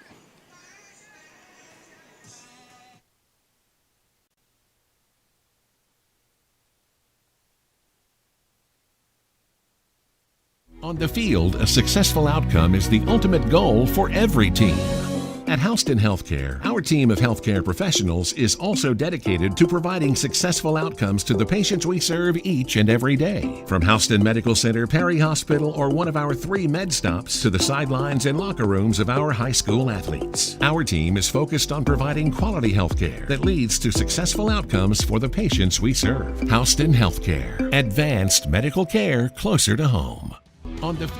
[SPEAKER 4] On the field, a successful outcome is the ultimate goal for every team. At Houston Healthcare, our team of healthcare professionals is also dedicated to providing successful outcomes to the patients we serve each and every day. From Houston Medical Center, Perry Hospital, or one of our 3 med stops to the sidelines and locker rooms of our high school athletes, our team is focused on providing quality healthcare that leads to successful outcomes for the patients we serve. Houston Healthcare, advanced medical care closer to home. On
[SPEAKER 3] The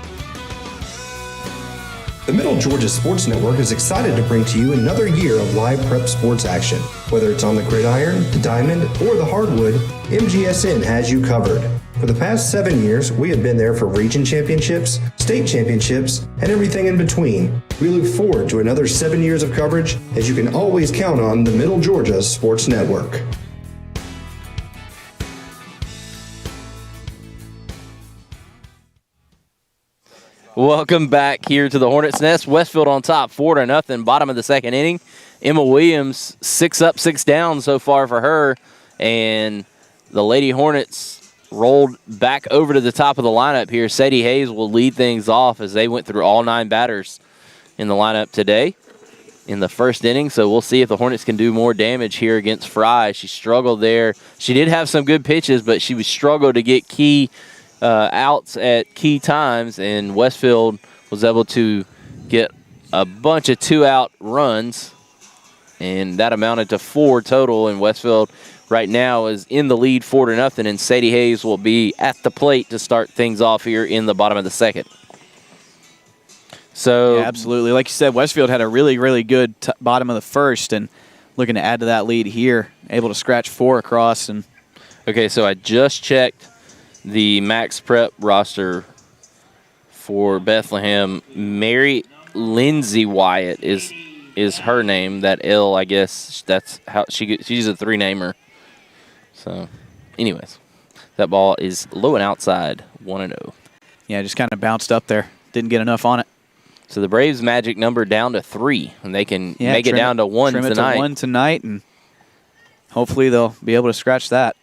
[SPEAKER 3] Middle Georgia Sports Network is excited to bring to you another year of live prep sports action. Whether it's on the gridiron, the diamond, or the hardwood, MGSN has you covered. For the past 7 years, we have been there for region championships, state championships, and everything in between. We look forward to another 7 years of coverage, as you can always count on the Middle Georgia Sports Network.
[SPEAKER 1] Welcome back here to the Hornets' Nest. Westfield on top, 4-0, bottom of the second inning. Emma Williams, 6 up, 6 down so far for her. And the Lady Hornets rolled back over to the top of the lineup here. Sadie Hayes will lead things off as they went through all 9 batters in the lineup today in the first inning. So we'll see if the Hornets can do more damage here against Fry. She struggled there. She did have some good pitches, but she struggled to get key outs at key times, and Westfield was able to get a bunch of 2-out runs, and that amounted to 4 total. And Westfield right now is in the lead 4-0, and Sadie Hayes will be at the plate to start things off here in the bottom of the second. So
[SPEAKER 2] yeah, absolutely. Like you said, Westfield had a really, really good bottom of the first, and looking to add to that lead here, able to scratch 4 across and
[SPEAKER 1] Okay, so I just checked the Max Prep roster for Bethlehem. Mary Lindsay Wyatt is her name. That L, I guess that's how she's a 3-namer. So, anyways, that ball is low and outside, 1-0.
[SPEAKER 2] Yeah, just kind of bounced up there. Didn't get enough on it.
[SPEAKER 1] So the Braves' magic number down to 3, and they can make it down to 1
[SPEAKER 2] trim
[SPEAKER 1] tonight.
[SPEAKER 2] It to 1 tonight, and hopefully they'll be able to scratch that.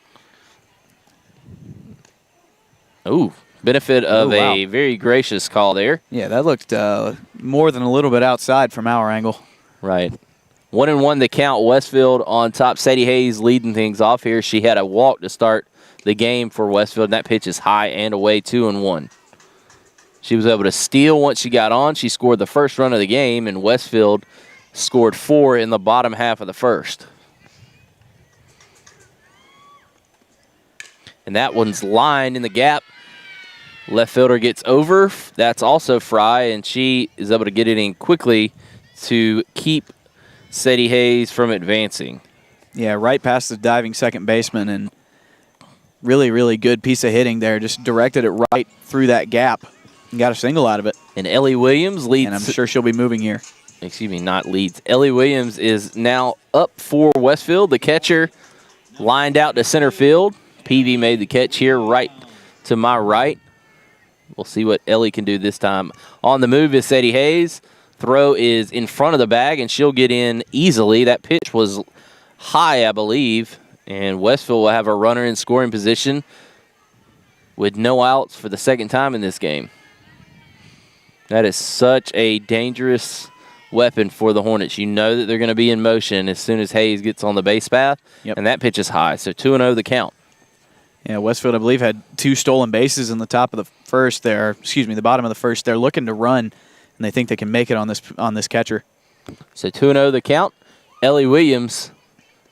[SPEAKER 1] Ooh, benefit of a very gracious call there.
[SPEAKER 2] Yeah, that looked more than a little bit outside from our angle.
[SPEAKER 1] Right. 1-1 the count. Westfield on top. Sadie Hayes leading things off here. She had a walk to start the game for Westfield, and that pitch is high and away, 2-1. She was able to steal once she got on. She scored the first run of the game, and Westfield scored 4 in the bottom half of the first. And that one's lined in the gap. Left fielder gets over. That's also Fry, and she is able to get it in quickly to keep Sadie Hayes from advancing.
[SPEAKER 2] Yeah, right past the diving second baseman, and really, really good piece of hitting there. Just directed it right through that gap and got a single out of it.
[SPEAKER 1] And Ellie Williams leads.
[SPEAKER 2] And I'm sure she'll be moving here.
[SPEAKER 1] Excuse me, not leads. Ellie Williams is now up for Westfield. The catcher lined out to center field. PV made the catch here right to my right. We'll see what Ellie can do this time. On the move is Sadie Hayes. Throw is in front of the bag, and she'll get in easily. That pitch was high, I believe, and Westfield will have a runner in scoring position with no outs for the second time in this game. That is such a dangerous weapon for the Hornets. You know that they're going to be in motion as soon as Hayes gets on the base path, and that pitch is high. So 2-0 the count.
[SPEAKER 2] Yeah, Westfield, I believe, had 2 stolen bases in the top of the first there. Excuse me, the bottom of the first. They're looking to run, and they think they can make it on this catcher.
[SPEAKER 1] So 2-0 the count. Ellie Williams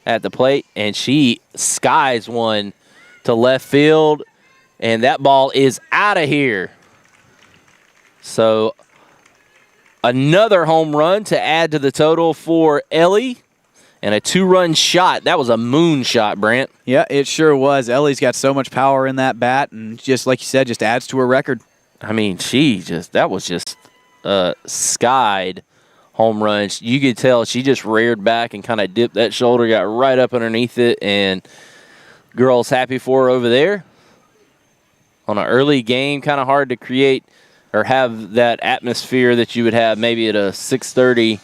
[SPEAKER 1] at the plate, and she skies one to left field, and that ball is out of here. So another home run to add to the total for Ellie. And a 2-run shot. That was a moon shot, Brant.
[SPEAKER 2] Yeah, it sure was. Ellie's got so much power in that bat, and just like you said, just adds to her record.
[SPEAKER 1] I mean, that was just a skied home run. You could tell she just reared back and kind of dipped that shoulder, got right up underneath it, and girls happy for her over there. On an early game, kind of hard to create or have that atmosphere that you would have maybe at a 6:30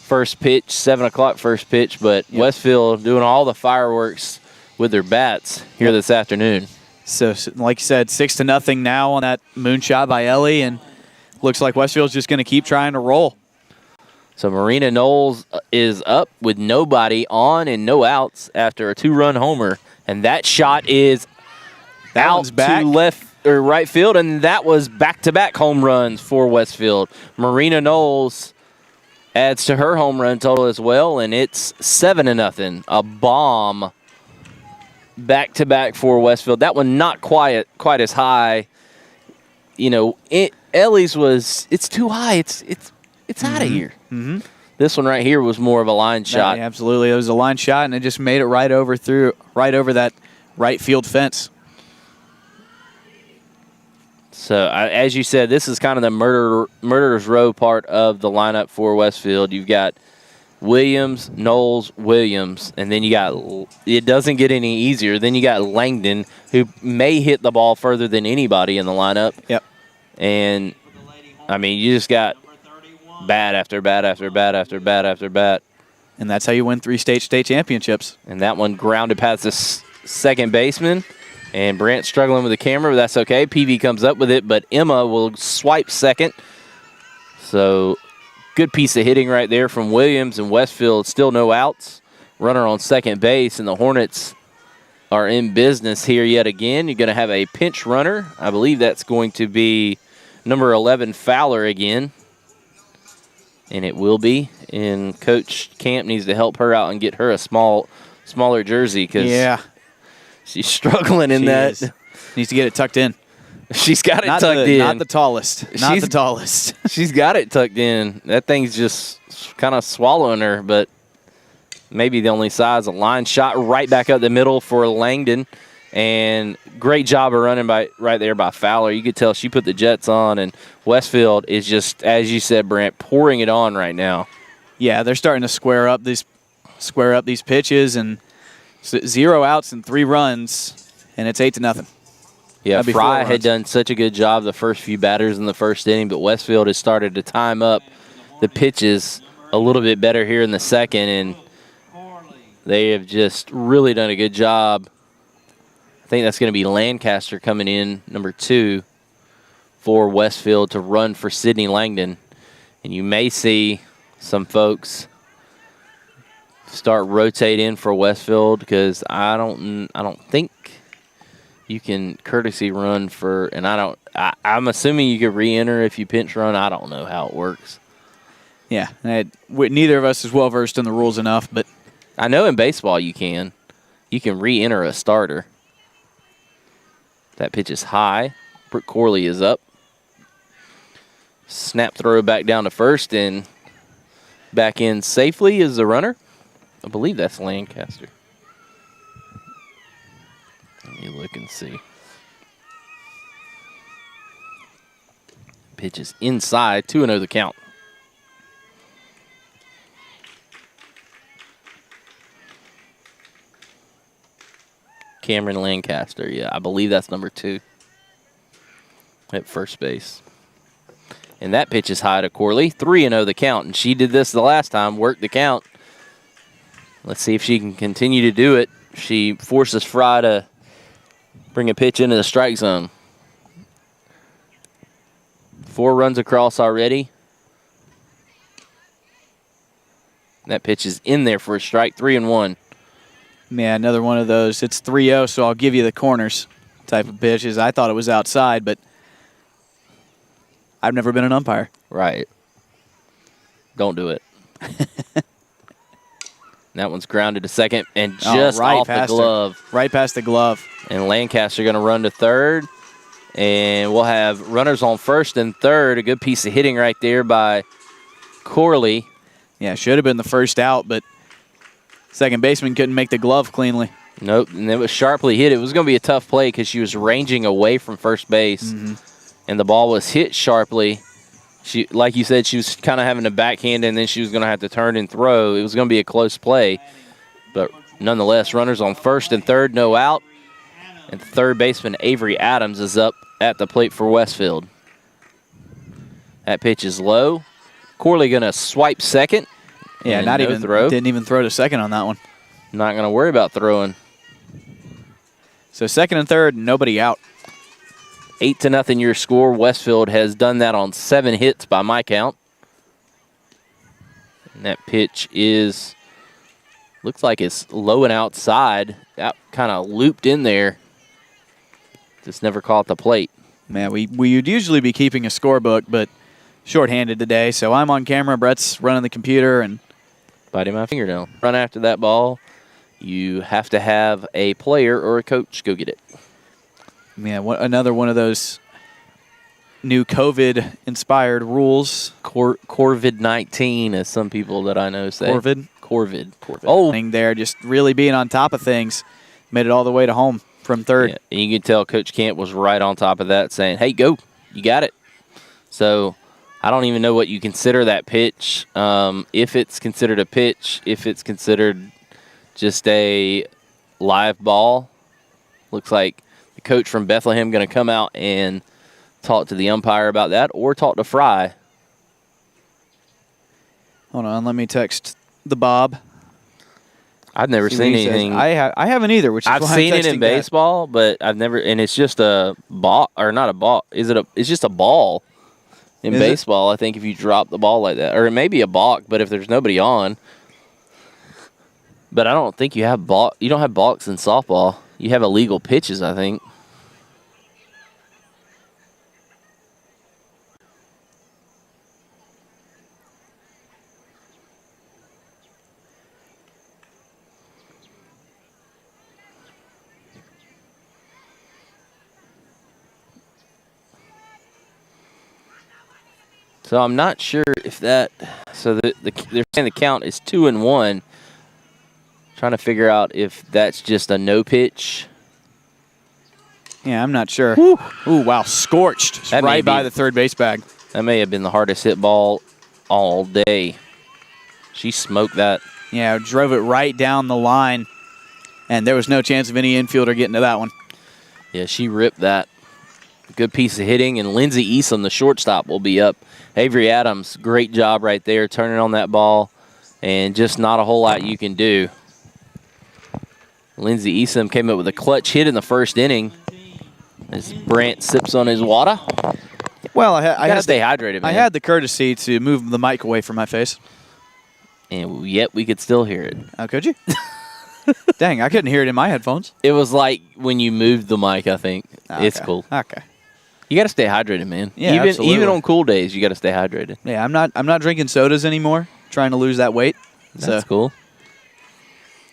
[SPEAKER 1] first pitch, 7 o'clock first pitch, but Westfield doing all the fireworks with their bats here this afternoon.
[SPEAKER 2] So, like you said, 6-0 now on that moonshot by Ellie, and looks like Westfield's just going to keep trying to roll.
[SPEAKER 1] So Marina Knowles is up with nobody on and no outs after a 2-run homer, and that shot is out to left or right field, and that was back-to-back home runs for Westfield. Marina Knowles adds to her home run total as well, and it's 7-0. A bomb back-to-back for Westfield. That one not quite as high. You know, Ellie's it's too high. It's out of here.
[SPEAKER 2] Mm-hmm.
[SPEAKER 1] This one right here was more of a line shot.
[SPEAKER 2] Yeah, absolutely. It was a line shot, and it just made it right over that right field fence.
[SPEAKER 1] So, as you said, this is kind of the murderer's row part of the lineup for Westfield. You've got Williams, Knowles, Williams, and then you got, it doesn't get any easier. Then you got Langdon, who may hit the ball further than anybody in the lineup.
[SPEAKER 2] Yep.
[SPEAKER 1] And, I mean, you just got bat after bat after bat after bat after bat.
[SPEAKER 2] And that's how you win 3 state championships.
[SPEAKER 1] And that one grounded past the second baseman. And Brant's struggling with the camera, but that's okay. PV comes up with it, but Emma will swipe second. So good piece of hitting right there from Williams, and Westfield still no outs. Runner on second base, and the Hornets are in business here yet again. You're going to have a pinch runner. I believe that's going to be number 11, Fowler again. And it will be. And Coach Camp needs to help her out and get her a smaller jersey because she's struggling in that.
[SPEAKER 2] Needs to get it tucked in.
[SPEAKER 1] She's got it tucked in.
[SPEAKER 2] Not the tallest. Not the tallest.
[SPEAKER 1] She's got it tucked in. That thing's just kind of swallowing her, but maybe the only size. A line shot right back up the middle for Langdon. And great job of running right there by Fowler. You could tell she put the jets on, and Westfield is just, as you said, Brent, pouring it on right now.
[SPEAKER 2] Yeah, they're starting to square up these pitches, and 0 outs and 3 runs, and it's 8-0.
[SPEAKER 1] Yeah, Fry had done such a good job the first few batters in the first inning, but Westfield has started to time up the pitches a little bit better here in the second, and they have just really done a good job. I think that's going to be Lancaster coming in, number 2, for Westfield to run for Sydney Langdon. And you may see some folks start rotate in for Westfield because I don't think you can courtesy run for, and I'm assuming you could re-enter if you pinch run. I don't know how it works.
[SPEAKER 2] Yeah, neither of us is well versed in the rules enough, but
[SPEAKER 1] I know in baseball you can re-enter a starter. That pitch is high. Brooke Corley is up. Snap throw back down to first, and back in safely is the runner. I believe that's Lancaster. Let me look and see. Pitch is inside, 2-0 the count. Cameron Lancaster, yeah, I believe that's number 2 at first base. And that pitch is high to Corley, 3-0 the count. And she did this the last time, worked the count. Let's see if she can continue to do it. She forces Fry to bring a pitch into the strike zone. 4 runs across already. That pitch is in there for a strike, 3-1.
[SPEAKER 2] Yeah, another one of those. It's 3-0, so I'll give you the corners type of pitches. I thought it was outside, but I've never been an umpire.
[SPEAKER 1] Right. Don't do it. That one's grounded to second and just
[SPEAKER 2] right
[SPEAKER 1] off the glove.
[SPEAKER 2] Right past the glove.
[SPEAKER 1] And Lancaster going to run to third. And we'll have runners on first and third. A good piece of hitting right there by Corley.
[SPEAKER 2] Yeah, should have been the first out, but second baseman couldn't make the glove cleanly.
[SPEAKER 1] Nope, and it was sharply hit. It was going to be a tough play because she was ranging away from first base, and the ball was hit sharply. She, like you said, she was kind of having a backhand, and then she was going to have to turn and throw. It was going to be a close play, but nonetheless, runners on first and third, no out, and third baseman Avery Adams is up at the plate for Westfield. That pitch is low. Corley going to swipe second.
[SPEAKER 2] Yeah, not even throw. Didn't even throw to second on that one.
[SPEAKER 1] Not going to worry about throwing.
[SPEAKER 2] So second and third, nobody out.
[SPEAKER 1] 8-0 your score. Westfield has done that on 7 hits by my count. And that pitch looks like it's low and outside. That kind of looped in there. Just never caught the plate.
[SPEAKER 2] Man, we would usually be keeping a scorebook, but shorthanded today. So I'm on camera. Brett's running the computer and
[SPEAKER 1] biting my fingernail. Run after that ball. You have to have a player or a coach go get it.
[SPEAKER 2] Yeah, another one of those new COVID-inspired rules.
[SPEAKER 1] Corvid-19, as some people that I know say. Corvid.
[SPEAKER 2] Oh, there, just really being on top of things. Made it all the way to home from third.
[SPEAKER 1] Yeah, and you can tell Coach Camp was right on top of that, saying, hey, go. You got it. So I don't even know what you consider that pitch. If it's considered a pitch, if it's considered just a live ball. Looks like the coach from Bethlehem going to come out and talk to the umpire about that, or talk to Fry.
[SPEAKER 2] Hold on, let me text the Bob.
[SPEAKER 1] I've never seen anything.
[SPEAKER 2] I haven't either, which is
[SPEAKER 1] I've
[SPEAKER 2] why
[SPEAKER 1] seen
[SPEAKER 2] I'm
[SPEAKER 1] it in
[SPEAKER 2] texting that.
[SPEAKER 1] baseball, but I've never. And it's just a ball, or not a ball. It's just a ball in baseball. I think if you drop the ball like that, or it may be a balk, but if there's nobody on. But I don't think you have balk. You don't have balks in softball. You have illegal pitches, I think. So I'm not sure if that. So they're saying the count is 2-1. Trying to figure out if that's just a no pitch
[SPEAKER 2] Yeah, I'm not sure.
[SPEAKER 1] Woo.
[SPEAKER 2] Ooh, wow, scorched
[SPEAKER 1] That may
[SPEAKER 2] right by
[SPEAKER 1] be-
[SPEAKER 2] the third base bag.
[SPEAKER 1] That may have been the hardest hit ball all day. She smoked that.
[SPEAKER 2] Yeah, drove it right down the line, and there was no chance of any infielder getting to that one.
[SPEAKER 1] Yeah, she ripped that. Good piece of hitting, and Lindsey Eason, the shortstop, will be up. Avery Adams, great job right there, turning on that ball, and just not a whole lot you can do. Lindsey Eason came up with a clutch hit in the first inning as Brant sips on his water.
[SPEAKER 2] Well, I
[SPEAKER 1] Gotta
[SPEAKER 2] had to
[SPEAKER 1] stay hydrated, man.
[SPEAKER 2] I had the courtesy to move the mic away from my face.
[SPEAKER 1] And yet we could still hear it.
[SPEAKER 2] Oh, could you? Dang, I couldn't hear it in my headphones.
[SPEAKER 1] It was like when you moved the mic, I think.
[SPEAKER 2] Okay.
[SPEAKER 1] It's cool.
[SPEAKER 2] Okay.
[SPEAKER 1] You got to stay hydrated, man.
[SPEAKER 2] Yeah, absolutely.
[SPEAKER 1] Even on cool days, you got to stay hydrated.
[SPEAKER 2] Yeah, I'm not drinking sodas anymore. Trying to lose that weight.
[SPEAKER 1] That's cool.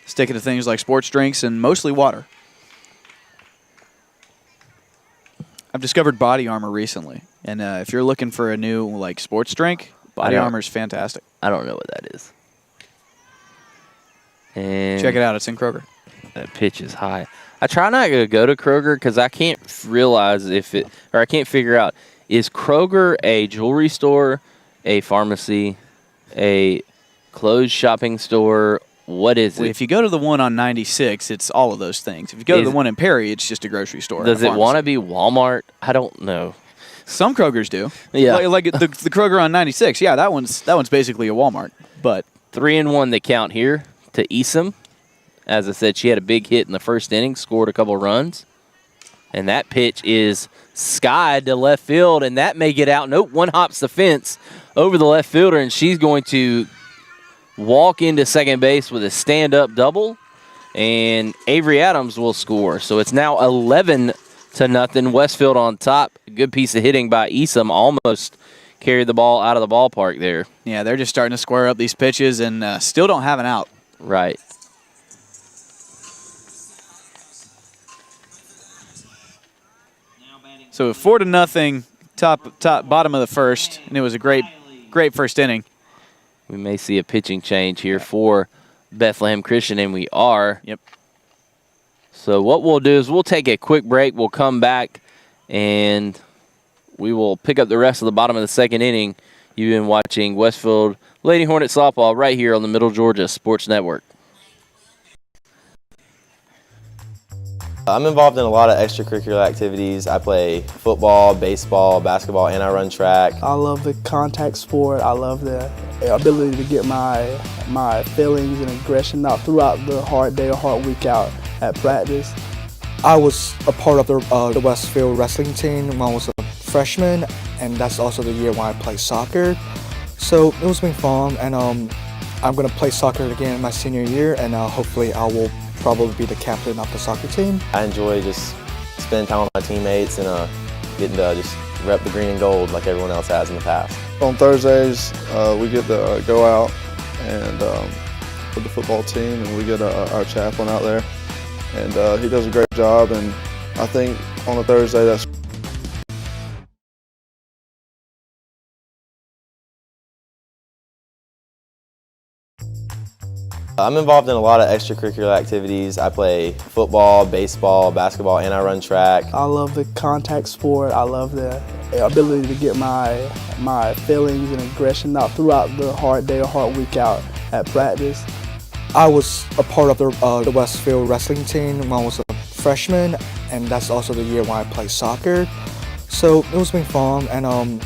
[SPEAKER 2] Sticking to things like sports drinks and mostly water. I've discovered Body Armor recently, and if you're looking for a new like sports drink, Body Armor is fantastic.
[SPEAKER 1] I don't know what that is. And
[SPEAKER 2] Check it out. It's in Kroger.
[SPEAKER 1] That pitch is high. I try not to go to Kroger because I can't realize I can't figure out, is Kroger a jewelry store, a pharmacy, a clothes shopping store? What is
[SPEAKER 2] Well,
[SPEAKER 1] it?
[SPEAKER 2] if you go to the one on 96, it's all of those things. If you go to the one in Perry, it's just a grocery store.
[SPEAKER 1] Does it want to be Walmart? I don't know.
[SPEAKER 2] Some Krogers do.
[SPEAKER 1] Yeah.
[SPEAKER 2] Like the Kroger on 96. Yeah, that one's basically a Walmart. But
[SPEAKER 1] 3-1 the count here to Eason. As I said, she had a big hit in the first inning, scored a couple runs. And that pitch is skied to left field, and that may get out. Nope, one hops the fence over the left fielder, and she's going to walk into second base with a stand-up double, and Avery Adams will score. So it's now 11-0. Westfield on top. A good piece of hitting by Eason, almost carried the ball out of the ballpark there.
[SPEAKER 2] yeah, they're just starting to square up these pitches and still don't have an out.
[SPEAKER 1] Right.
[SPEAKER 2] So 4-0, bottom of the first, and it was a great first inning.
[SPEAKER 1] We may see a pitching change here for Bethlehem Christian, and we are.
[SPEAKER 2] Yep.
[SPEAKER 1] So what we'll do is we'll take a quick break. We'll come back, and we will pick up the rest of the bottom of the second inning. You've been watching Westfield Lady Hornet Softball right here on the Middle Georgia Sports Network.
[SPEAKER 11] I'm involved in a lot of extracurricular activities. I play football, baseball, basketball, and I run track.
[SPEAKER 6] I love the contact sport. I love the ability to get my feelings and aggression out throughout the hard day or hard week out at practice.
[SPEAKER 9] I was a part of the Westfield wrestling team when I was a freshman, and that's also the year when I played soccer. So it was been fun, and I'm going to play soccer again in my senior year, and hopefully I will probably be the captain of the soccer team.
[SPEAKER 11] I enjoy just spending time with my teammates and getting to just rep the green and gold like everyone else has in the past.
[SPEAKER 12] On Thursdays, we get to go out and with the football team, and we get our chaplain out there, and he does a great job. And I think on a Thursday, that's
[SPEAKER 11] I'm involved in a lot of extracurricular activities. I play football, baseball, basketball, and I run track.
[SPEAKER 6] I love the contact sport. I love the ability to get my feelings and aggression out throughout the hard day or hard week out at practice.
[SPEAKER 9] I was a part of the Westfield wrestling team when I was a freshman, and that's also the year when I played soccer. So it was been fun, and I'm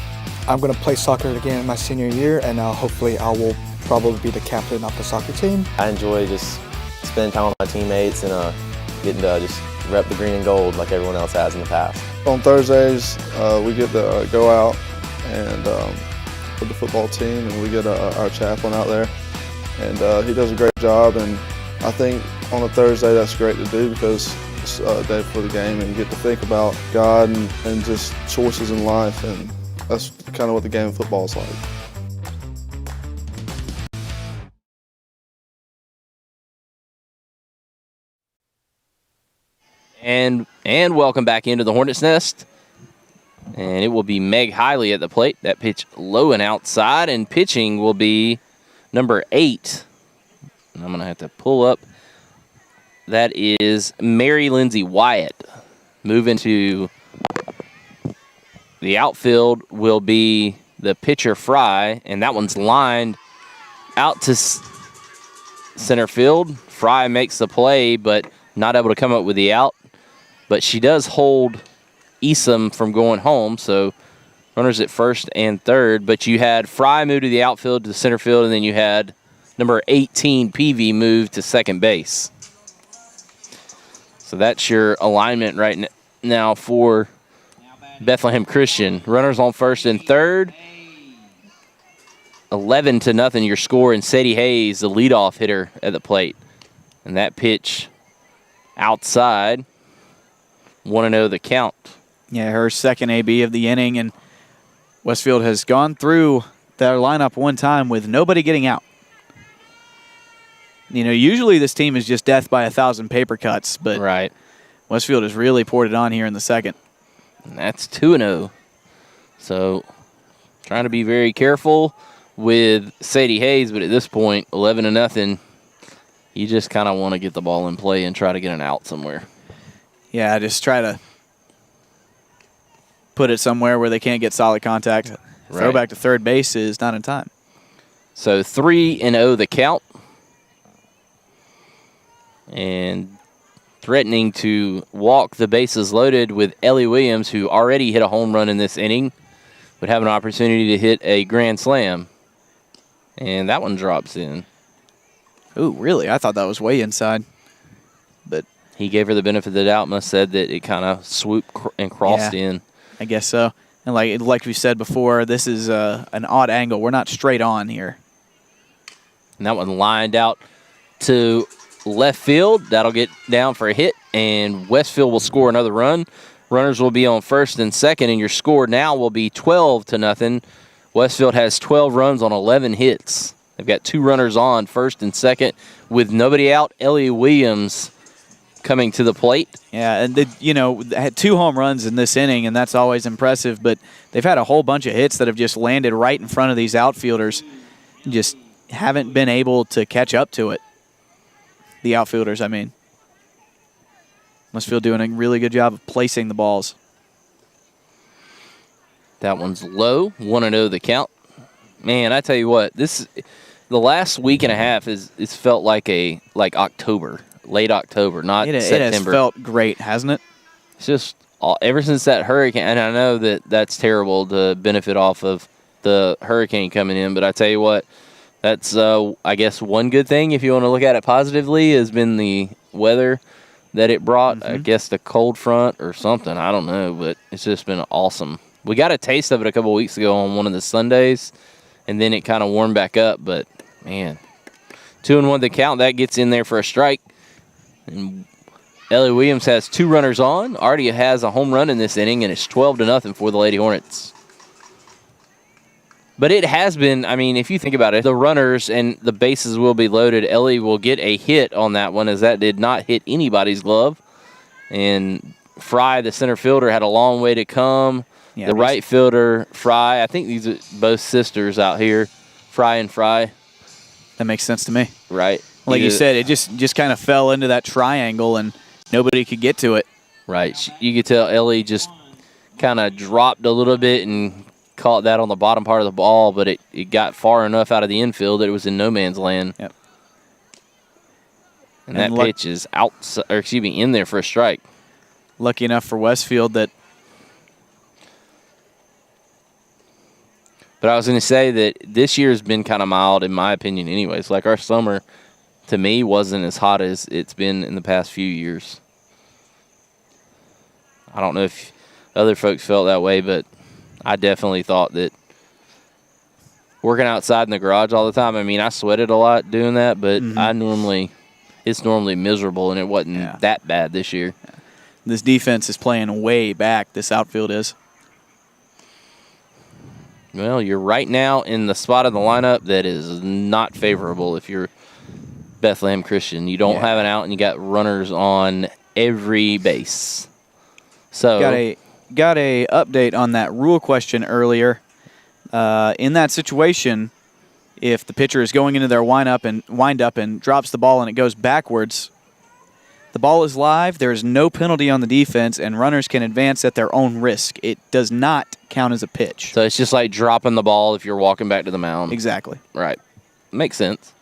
[SPEAKER 9] going to play soccer again in my senior year, and hopefully I will probably be the captain of the soccer team.
[SPEAKER 11] I enjoy just spending time with my teammates and getting to just rep the green and gold like everyone else has in the past.
[SPEAKER 12] on Thursdays, we get to go out and with the football team, and we get our chaplain out there, and he does a great job. And I think on a Thursday that's great to do because it's a day before the game, and you get to think about God and just choices in life, and that's kind of what the game of football is like.
[SPEAKER 1] And welcome back into the Hornets' Nest. And it will be Meg Hiley at the plate. That pitch low and outside, and pitching will be number 8. And I'm going to have to pull up. That is Mary Lindsay Wyatt. Moving to the outfield will be the pitcher Fry, and that one's lined out to center field. Fry makes the play, but not able to come up with the out. But she does hold Esom from going home, so runners at first and third. But you had Fry move to the outfield to center field, and then you had number 18, PV, move to second base. So that's your alignment right now for Bethlehem Christian. Runners on first and third. 11-0 your score, and Sadie Hayes, the leadoff hitter at the plate. And that pitch outside, 1-0 the count.
[SPEAKER 2] Yeah, her second AB of the inning, and Westfield has gone through their lineup one time with nobody getting out. You know, usually this team is just death by 1,000 paper cuts, but
[SPEAKER 1] right.
[SPEAKER 2] Westfield has really poured it on here in the second.
[SPEAKER 1] And that's 2-0. So trying to be very careful with Sadie Hayes, but at this point, 11-0, you just kind of want to get the ball in play and try to get an out somewhere.
[SPEAKER 2] Yeah, just try to put it somewhere where they can't get solid contact.
[SPEAKER 1] Right.
[SPEAKER 2] Throw back to third base is not in time.
[SPEAKER 1] So 3-0 the count. And threatening to walk the bases loaded with Ellie Williams, who already hit a home run in this inning, would have an opportunity to hit a grand slam. And that one drops in.
[SPEAKER 2] Ooh, really? I thought that was way inside. But
[SPEAKER 1] he gave her the benefit of the doubt, must said that it kind of swooped and crossed in.
[SPEAKER 2] I guess so. And like we said before, this is an odd angle. We're not straight on here.
[SPEAKER 1] And that one lined out to left field. That'll get down for a hit, and Westfield will score another run. Runners will be on first and second, and your score now will be 12-0. Westfield has 12 runs on 11 hits. They've got 2 runners on first and second with nobody out. Ellie Williams coming to the plate.
[SPEAKER 2] Yeah, and they had 2 home runs in this inning, and that's always impressive, but they've had a whole bunch of hits that have just landed right in front of these outfielders. Just haven't been able to catch up to it. The outfielders, I mean. Westfield doing a really good job of placing the balls.
[SPEAKER 1] That one's low, 1-0 the count. Man, I tell you what, the last week and a half it's felt like October, late October, not September.
[SPEAKER 2] It has felt great, hasn't it?
[SPEAKER 1] It's just ever since that hurricane, and I know that's terrible to benefit off of the hurricane coming in, but I tell you what, that's, I guess, one good thing, if you want to look at it positively, has been the weather that it brought.
[SPEAKER 2] Mm-hmm.
[SPEAKER 1] I guess the cold front or something. I don't know, but it's just been awesome. We got a taste of it a couple weeks ago on one of the Sundays, and then it kind of warmed back up. But, man, 2-1 the count. That gets in there for a strike. And Ellie Williams has 2 runners on, already has a home run in this inning, and it's 12-0 for the Lady Hornets. But it has been, I mean, if you think about it, the runners and the bases will be loaded. Ellie will get a hit on that one, as that did not hit anybody's glove. And Fry, the center fielder, had a long way to come. Yeah, the right fielder, Fry, I think these are both sisters out here, Fry and Fry.
[SPEAKER 2] That makes sense to me.
[SPEAKER 1] Right.
[SPEAKER 2] Like you said, it just kind of fell into that triangle, and nobody could get to it.
[SPEAKER 1] Right. You could tell Ellie just kind of dropped a little bit and caught that on the bottom part of the ball, but it got far enough out of the infield that it was in no man's land.
[SPEAKER 2] Yep.
[SPEAKER 1] And that pitch is in there for a strike.
[SPEAKER 2] Lucky enough for Westfield that.
[SPEAKER 1] But I was going to say that this year has been kind of mild, in my opinion, anyways. Like, our summer, to me, wasn't as hot as it's been in the past few years. I don't know if other folks felt that way, but I definitely thought that working outside in the garage all the time, I mean, I sweated a lot doing that, but it's normally miserable, and it wasn't that bad this year.
[SPEAKER 2] Yeah. This defense is playing way back, this outfield is.
[SPEAKER 1] Well, you're right now in the spot of the lineup that is not favorable if you're Bethlehem Christian. You don't have an out, and you got runners on every base. So
[SPEAKER 2] got a update on that rule question earlier. In that situation, if the pitcher is going into their wind up and drops the ball and it goes backwards, The ball is live. There is no penalty on the defense, and runners can advance at their own risk. It does not count as a pitch.
[SPEAKER 1] So it's just like dropping the ball if you're walking back to the mound.
[SPEAKER 2] Exactly.
[SPEAKER 1] Right. Makes sense.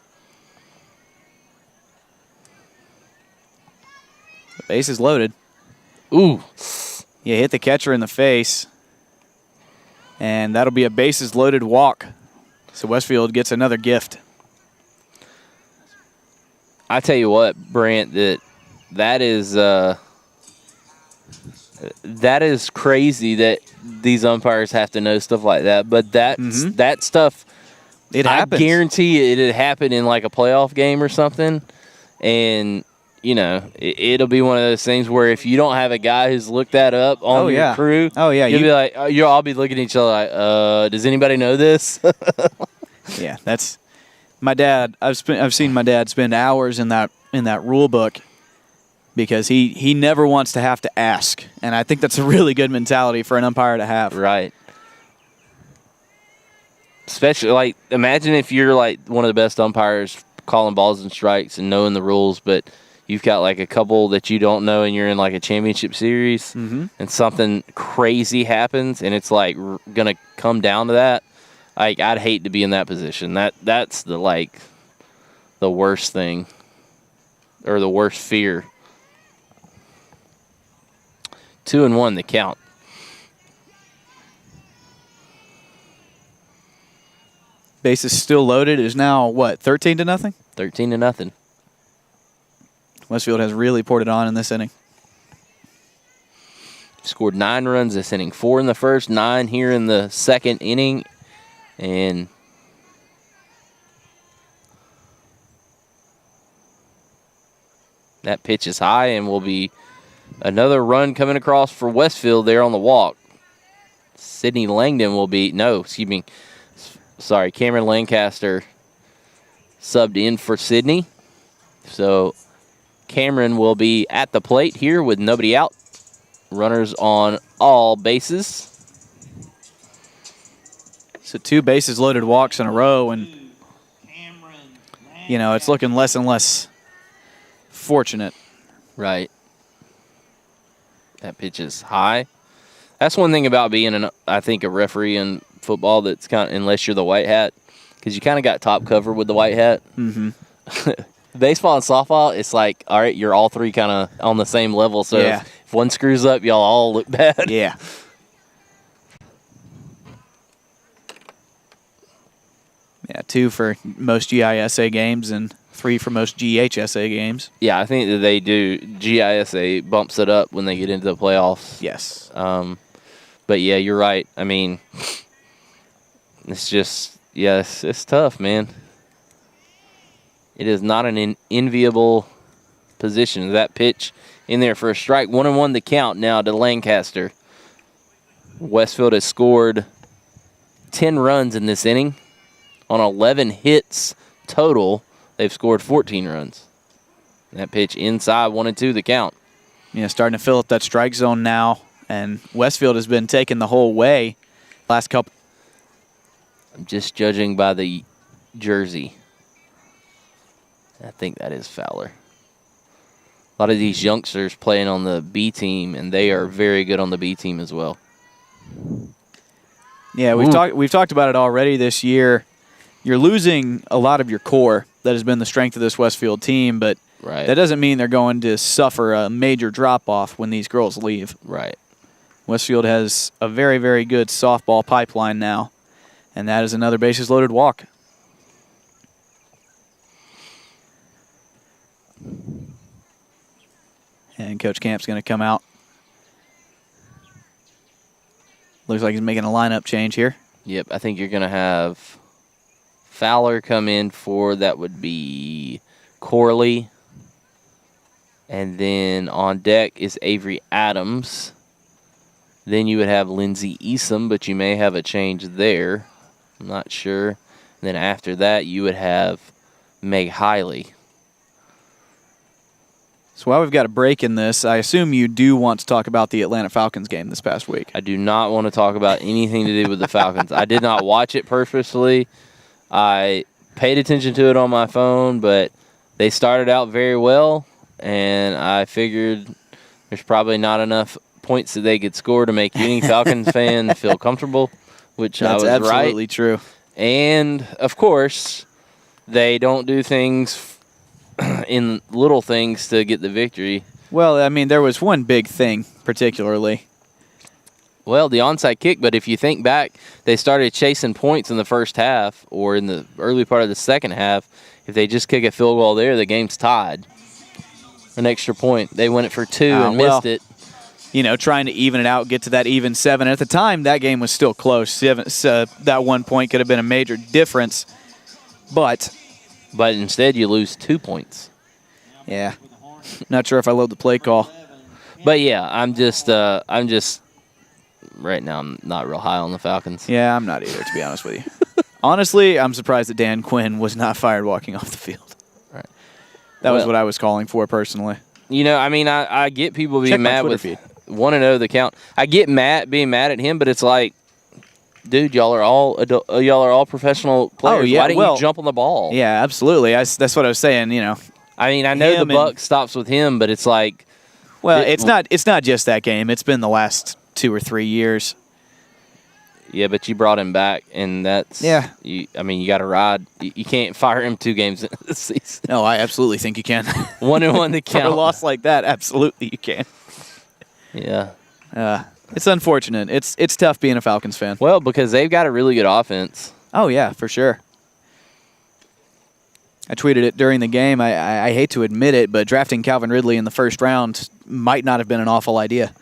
[SPEAKER 2] The base is loaded.
[SPEAKER 1] Ooh.
[SPEAKER 2] You hit the catcher in the face, and that'll be a bases loaded walk. So Westfield gets another gift.
[SPEAKER 1] I tell you what, Brant, that is crazy that these umpires have to know stuff like that. But that stuff,
[SPEAKER 2] it happens.
[SPEAKER 1] I guarantee it'd happen in like a playoff game or something, and it'll be one of those things where if you don't have a guy who's looked that up on your crew, you'll be like, you'll all be looking at each other like, does anybody know this?
[SPEAKER 2] Yeah, that's my dad. I've seen my dad spend hours in that rule book because he never wants to have to ask, and I think that's a really good mentality for an umpire to have.
[SPEAKER 1] Right. Especially, like, imagine if you're like one of the best umpires calling balls and strikes and knowing the rules, but you've got like a couple that you don't know and you're in like a championship series and something crazy happens and it's like going to come down to that. Like, I'd hate to be in that position. That's the worst thing or the worst fear. 2-1 the count.
[SPEAKER 2] Base is still loaded. It is now, what, 13-0?
[SPEAKER 1] 13-0.
[SPEAKER 2] Westfield has really poured it on in this inning.
[SPEAKER 1] Scored 9 runs this inning. 4 in the first, 9 here in the second inning. And that pitch is high and will be another run coming across for Westfield there on the walk. Sydney Langdon will be, Cameron Lancaster subbed in for Sydney. So Cameron will be at the plate here with nobody out. Runners on all bases.
[SPEAKER 2] So 2 bases loaded walks in a row, and it's looking less and less fortunate.
[SPEAKER 1] Right. That pitch is high. That's one thing about being, I think, a referee in football that's kind of, unless you're the white hat, because you kind of got top cover with the white hat.
[SPEAKER 2] Mm-hmm.
[SPEAKER 1] Baseball and softball, it's like, all right, you're all three kind of on the same level. So
[SPEAKER 2] yeah.
[SPEAKER 1] if one screws up, y'all all look bad.
[SPEAKER 2] Yeah. Yeah, 2 for most GISA games and 3 for most GHSA games.
[SPEAKER 1] Yeah, I think that they do. GISA bumps it up when they get into the playoffs.
[SPEAKER 2] Yes.
[SPEAKER 1] But, yeah, you're right. I mean, it's just, it's tough, man. It is not an enviable position. That pitch in there for a strike. 1-1 the count now to Lancaster. Westfield has scored 10 runs in this inning. On 11 hits total, they've scored 14 runs. That pitch inside 1-2 the count.
[SPEAKER 2] Yeah, starting to fill up that strike zone now, and Westfield has been taken the whole way last couple.
[SPEAKER 1] I'm just judging by the jersey. I think that is Fowler. A lot of these youngsters playing on the B team, and they are very good on the B team as well.
[SPEAKER 2] Yeah, we've talked about it already this year. You're losing a lot of your core that has been the strength of this Westfield team, but that doesn't mean they're going to suffer a major drop-off when these girls leave.
[SPEAKER 1] Right.
[SPEAKER 2] Westfield has a very, very good softball pipeline now, and that is another bases-loaded walk. And Coach Camp's going to come out. Looks like he's making a lineup change here.
[SPEAKER 1] Yep, I think you're going to have Fowler come in for, that would be Corley. And then on deck is Avery Adams. Then you would have Lindsay Easom, but you may have a change there. I'm not sure. And then after that, you would have Meg Hiley.
[SPEAKER 2] So while we've got a break in this, I assume you do want to talk about the Atlanta Falcons game this past week.
[SPEAKER 1] I do not want to talk about anything to do with the Falcons. I did not watch it purposefully. I paid attention to it on my phone, but they started out very well, and I figured there's probably not enough points that they could score to make any Falcons fan feel comfortable, which I was right.
[SPEAKER 2] That's absolutely true.
[SPEAKER 1] And, of course, they don't do things in little things to get the victory.
[SPEAKER 2] Well, I mean, there was one big thing particularly.
[SPEAKER 1] Well, the onside kick, but if you think back, they started chasing points in the first half or in the early part of the second half. If they just kick a field goal there, the game's tied. An extra point. They went it for 2 and missed it.
[SPEAKER 2] You know, trying to even it out, get to that even 7. At the time, that game was still close. That 1 point could have been a major difference. But
[SPEAKER 1] instead, you lose 2 points.
[SPEAKER 2] Yeah. Not sure if I love the play call.
[SPEAKER 1] But, yeah, I'm just right now, I'm not real high on the Falcons.
[SPEAKER 2] Yeah, I'm not either, to be honest with you. Honestly, I'm surprised that Dan Quinn was not fired walking off the field.
[SPEAKER 1] Right.
[SPEAKER 2] That was what I was calling for personally.
[SPEAKER 1] You know, I mean, I get people being mad with 1-0 the count. I get being mad at him, but it's like, dude, y'all are all professional players.
[SPEAKER 2] Oh, yeah,
[SPEAKER 1] Why didn't you jump on the ball?
[SPEAKER 2] Yeah, absolutely. That's what I was saying. You know,
[SPEAKER 1] I mean, I know the buck stops with him, but it's like,
[SPEAKER 2] well, it's not just that game. It's been the last 2 or 3 years.
[SPEAKER 1] Yeah, but you brought him back, and that's I mean, you got to ride. You can't fire him 2 games into the season.
[SPEAKER 2] No, I absolutely think you can.
[SPEAKER 1] 1-1 the count.
[SPEAKER 2] For a loss like that, absolutely you can.
[SPEAKER 1] Yeah.
[SPEAKER 2] It's unfortunate. It's tough being a Falcons fan.
[SPEAKER 1] Well, because they've got a really good offense.
[SPEAKER 2] Oh, yeah, for sure. I tweeted it during the game. I hate to admit it, but drafting Calvin Ridley in the first round might not have been an awful idea.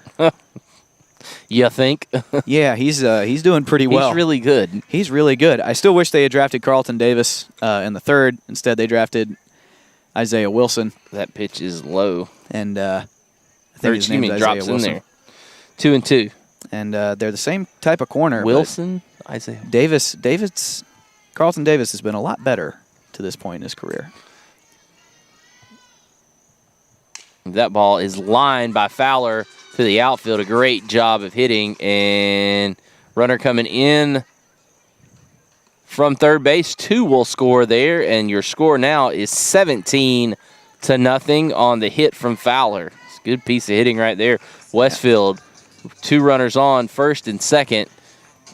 [SPEAKER 1] You think?
[SPEAKER 2] Yeah, he's doing pretty well.
[SPEAKER 1] He's really good.
[SPEAKER 2] He's really good. I still wish they had drafted Carlton Davis in the 3rd. Instead, they drafted Isaiah Wilson.
[SPEAKER 1] That pitch is low.
[SPEAKER 2] And I think his name's Isaiah
[SPEAKER 1] drops
[SPEAKER 2] Wilson.
[SPEAKER 1] In there. 2 and 2.
[SPEAKER 2] And they're the same type of corner.
[SPEAKER 1] Wilson, Isaiah
[SPEAKER 2] Davis. Carlton Davis has been a lot better to this point in his career.
[SPEAKER 1] That ball is lined by Fowler to the outfield. A great job of hitting. And runner coming in from third base. 2 will score there. And your score now is 17-0 on the hit from Fowler. It's a good piece of hitting right there. Westfield, 2 runners on, first and second.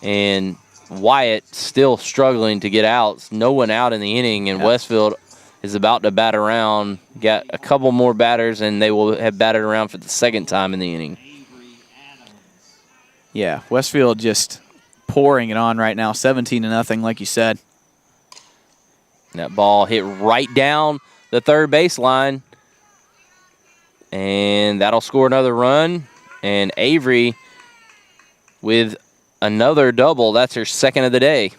[SPEAKER 1] And Wyatt still struggling to get outs. No one out in the inning. And Westfield is about to bat around. Got a couple more batters, and they will have batted around for the 2nd time in the inning.
[SPEAKER 2] Yeah, Westfield just pouring it on right now, 17-0, like you said.
[SPEAKER 1] That ball hit right down the third baseline, and that'll score another run. And Avery with another double. That's her 2nd of the day.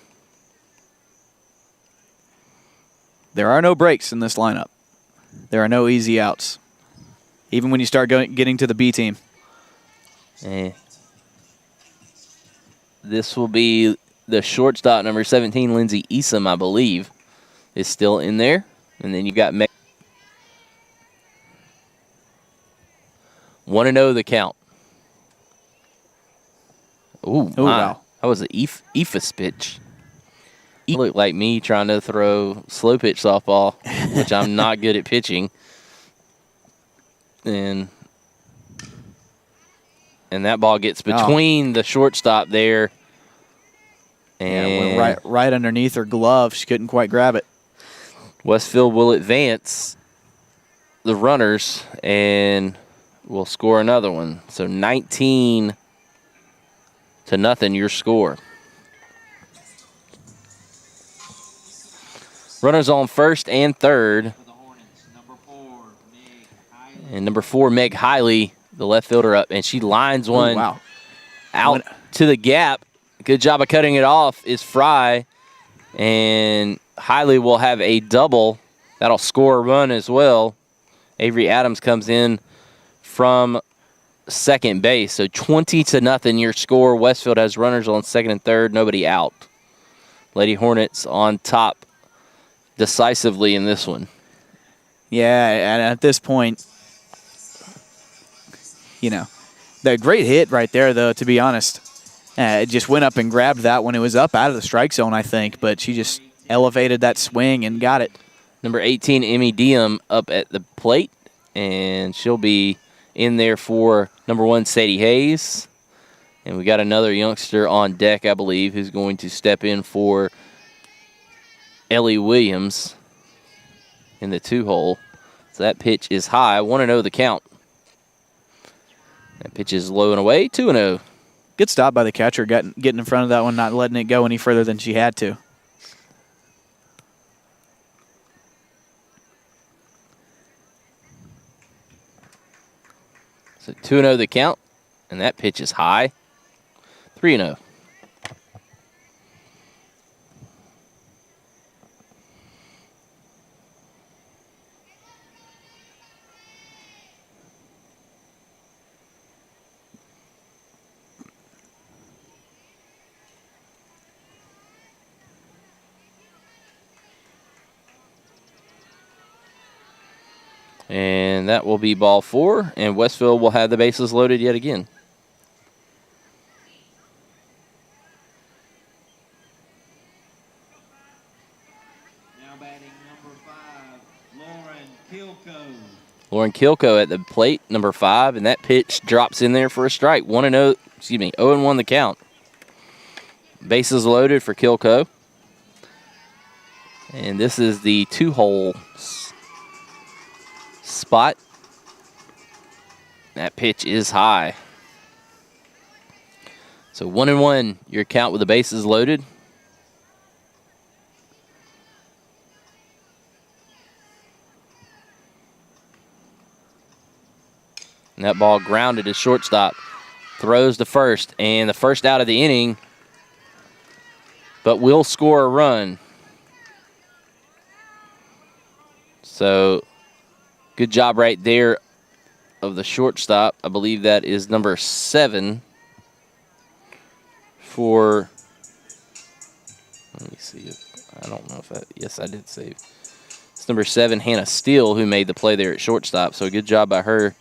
[SPEAKER 2] There are no breaks in this lineup. There are no easy outs, even when you start getting to the B team.
[SPEAKER 1] This will be the shortstop, number 17, Lindsey Easom, I believe, is still in there. And then you got 1-0 the count. Ooh, wow. That was an Ephus pitch. It looked like me trying to throw slow pitch softball, which I'm not good at pitching. And that ball gets between the shortstop there. And
[SPEAKER 2] went right underneath her glove. She couldn't quite grab it.
[SPEAKER 1] Westfield will advance the runners and will score another one. So 19-0 your score. Runners on first and third. And number 4, Meg Hiley, the left fielder, up. And she lines one out to the gap. Good job of cutting it off is Fry. And Hiley will have a double. That'll score a run as well. Avery Adams comes in from second base. So 20-0 your score. Westfield has runners on second and third. Nobody out. Lady Hornets on top decisively in this one.
[SPEAKER 2] Yeah, and at this point, you know, the great hit right there, though, to be honest. It just went up and grabbed that when it was up out of the strike zone, I think, but she just elevated that swing and got it.
[SPEAKER 1] Number 18, Emmy Diem, up at the plate. and she'll be in there for number 1, Sadie Hayes. And we got another youngster on deck, I believe, who's going to step in for Ellie Williams in the 2-hole. So that pitch is high. 1-0 the count. That pitch is low and away. 2-0.
[SPEAKER 2] Good stop by the catcher, getting in front of that one, not letting it go any further than she had to.
[SPEAKER 1] So 2-0 the count, and that pitch is high. 3-0. And that will be ball 4, and Westfield will have the bases loaded yet again.
[SPEAKER 13] Now batting number 5,
[SPEAKER 1] Lauren Kilco at the plate, number 5, and that pitch drops in there for a strike. 0-1 the count. Bases loaded for Kilco. And this is the 2-hole spot. That pitch is high. So 1-1 your count with the bases loaded. And that ball grounded to shortstop. Throws to first, and the first out of the inning, but will score a run. So good job right there of the shortstop. I believe that is number 7 for, let me see if, I don't know if I, yes, I did save. It's number 7, Hannah Steele, who made the play there at shortstop. So good job by her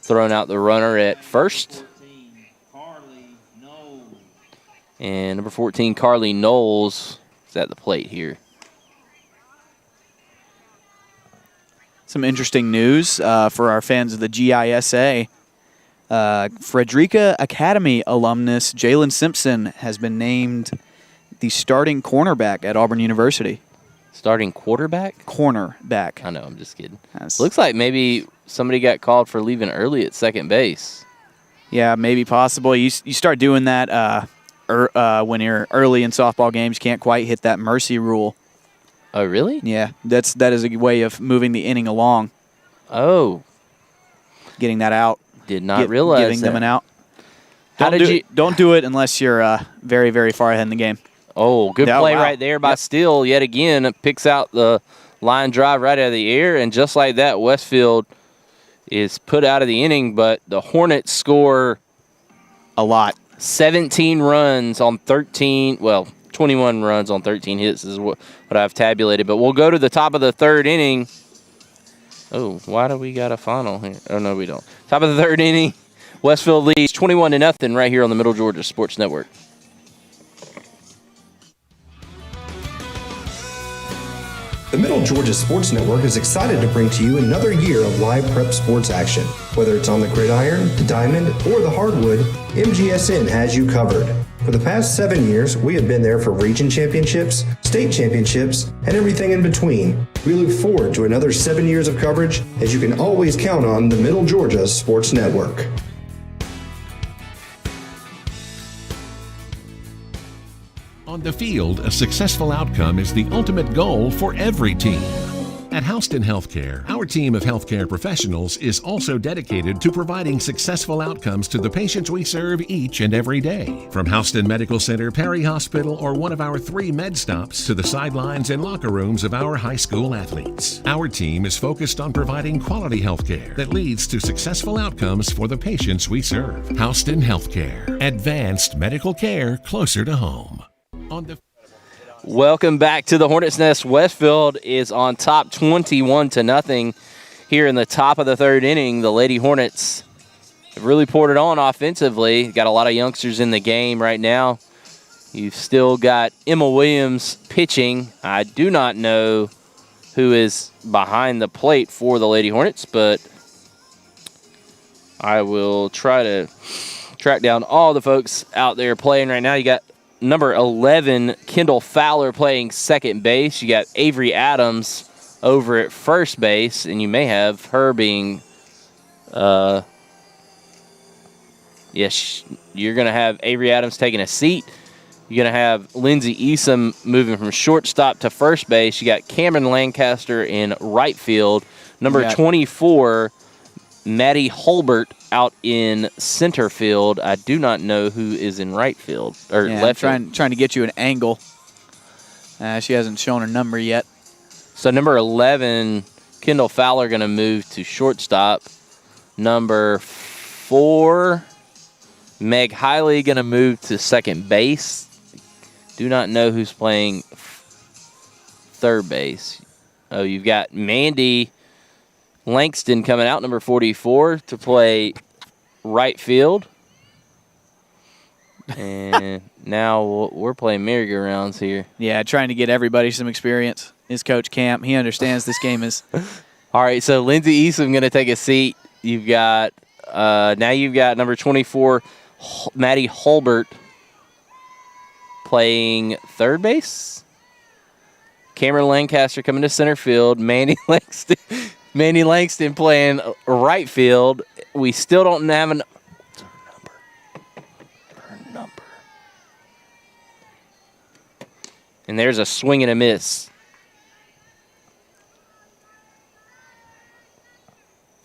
[SPEAKER 1] throwing out the runner at first. And number 14, Carly Knowles, is at the plate here.
[SPEAKER 2] Some interesting news for our fans of the GISA. Frederica Academy alumnus Jalen Simpson has been named the starting cornerback at Auburn University.
[SPEAKER 1] Starting quarterback?
[SPEAKER 2] Cornerback.
[SPEAKER 1] I know, I'm just kidding. Looks like maybe somebody got called for leaving early at second base.
[SPEAKER 2] Yeah, maybe possible. You start doing that when you're early in softball games. You can't quite hit that mercy rule.
[SPEAKER 1] Oh, really?
[SPEAKER 2] Yeah, that is a way of moving the inning along.
[SPEAKER 1] Oh.
[SPEAKER 2] Getting that out.
[SPEAKER 1] Did not realize
[SPEAKER 2] giving them
[SPEAKER 1] that.
[SPEAKER 2] an out.
[SPEAKER 1] Don't
[SPEAKER 2] do it unless you're very, very far ahead in the game.
[SPEAKER 1] Oh, good play right there by Steele. Yet again, it picks out the line drive right out of the air, and just like that, Westfield is put out of the inning, but the Hornets score
[SPEAKER 2] a lot.
[SPEAKER 1] 17 runs on 21 runs on 13 hits is what I've tabulated. But we'll go to the top of the 3rd inning. Oh, why do we got a final here? Oh, no, we don't. Top of the 3rd inning, Westfield leads 21-0 right here on the Middle Georgia Sports Network.
[SPEAKER 3] The Middle Georgia Sports Network is excited to bring to you another year of live prep sports action. Whether it's on the gridiron, the diamond, or the hardwood, MGSN has you covered. For the past 7 years, we have been there for region championships, state championships, and everything in between. We look forward to another 7 years of coverage, as you can always count on the Middle Georgia Sports Network.
[SPEAKER 4] On the field, a successful outcome is the ultimate goal for every team. At Houston Healthcare, our team of healthcare professionals is also dedicated to providing successful outcomes to the patients we serve each and every day. From Houston Medical Center, Perry Hospital, or one of our 3 med stops to the sidelines and locker rooms of our high school athletes, our team is focused on providing quality healthcare that leads to successful outcomes for the patients we serve. Houston Healthcare, advanced medical care closer to home.
[SPEAKER 1] Welcome back to the Hornets Nest. Westfield is on top 21-0 here in the top of the 3rd inning. The Lady Hornets have really poured it on offensively. Got a lot of youngsters in the game right now. You've still got Emma Williams pitching. I do not know who is behind the plate for the Lady Hornets, but I will try to track down all the folks out there playing right now. You got number 11, Kendall Fowler, playing second base. You got Avery Adams over at first base, and you may have her being yes, you're going to have Avery Adams taking a seat. You're going to have Lindsay Easom moving from shortstop to first base. You got Cameron Lancaster in right field. Number 24, Maddie Holbert, out in center field. I do not know who is in right field or left field.
[SPEAKER 2] Trying to get you an angle. She hasn't shown her number yet.
[SPEAKER 1] So number 11, Kendall Fowler, going to move to shortstop. Number 4, Meg Hiley, going to move to second base. Do not know who's playing third base. Oh, you've got Mandy Langston coming out, number 44, to play right field. And now we're playing merry-go-rounds here.
[SPEAKER 2] Yeah, trying to get everybody some experience. Is Coach Camp. He understands this game is.
[SPEAKER 1] All right, so Lindsay Easom going to take a seat. You've got now you've got number 24, Maddie Holbert, playing third base. Cameron Lancaster coming to center field. Mandy Langston playing right field. We still don't have her number. And there's a swing and a miss.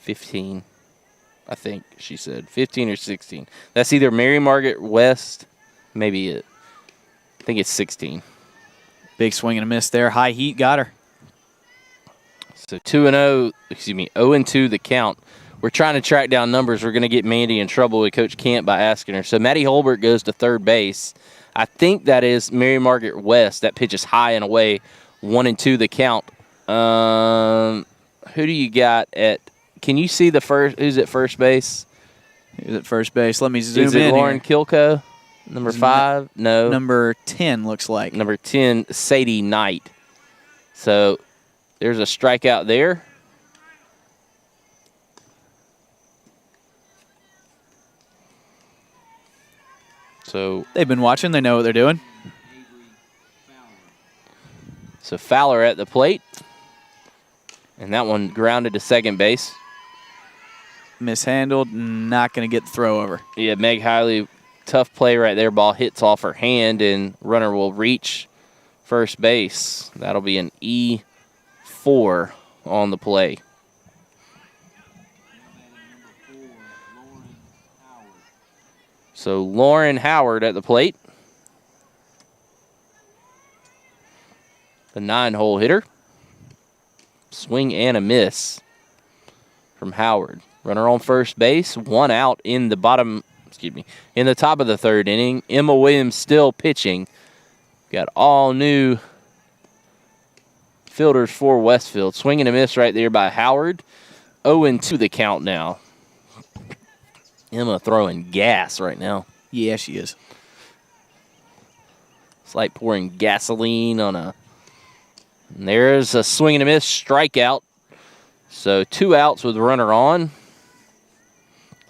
[SPEAKER 1] 15, I think she said. 15 or 16. That's either Mary Margaret West, maybe it. I think it's 16.
[SPEAKER 2] Big swing and a miss there. High heat got her.
[SPEAKER 1] So 0-2 the count. We're trying to track down numbers. We're going to get Mandy in trouble with Coach Camp by asking her. So Maddie Holbert goes to third base. I think that is Mary Margaret West. That pitch is high and away. 1-2 the count. Who do you got at? Can you see the first? Who's at first base?
[SPEAKER 2] Who's at first base? Let me zoom in.
[SPEAKER 1] Is it Lauren Kilco? Number 5? No.
[SPEAKER 2] Number 10 looks like.
[SPEAKER 1] Number 10, Sadie Knight. So there's a strikeout there. So
[SPEAKER 2] they've been watching. They know what they're doing.
[SPEAKER 1] So Fowler at the plate. And that one grounded to second base.
[SPEAKER 2] Mishandled. Not going to get the throw over.
[SPEAKER 1] Yeah, Meg Hiley, tough play right there. Ball hits off her hand, and runner will reach first base. That'll be an E4 on the play. So Lauren Howard at the plate. The 9-hole hitter. Swing and a miss from Howard. Runner on first base, 1 out in the in the top of the third inning. Emma Williams still pitching. Got all new fielders for Westfield. Swing and a miss right there by Howard. 0-2 the count now. Emma throwing gas right now.
[SPEAKER 2] Yeah, she is.
[SPEAKER 1] It's like pouring gasoline on a... And there's a swing and a miss, strikeout. So 2 outs with the runner on.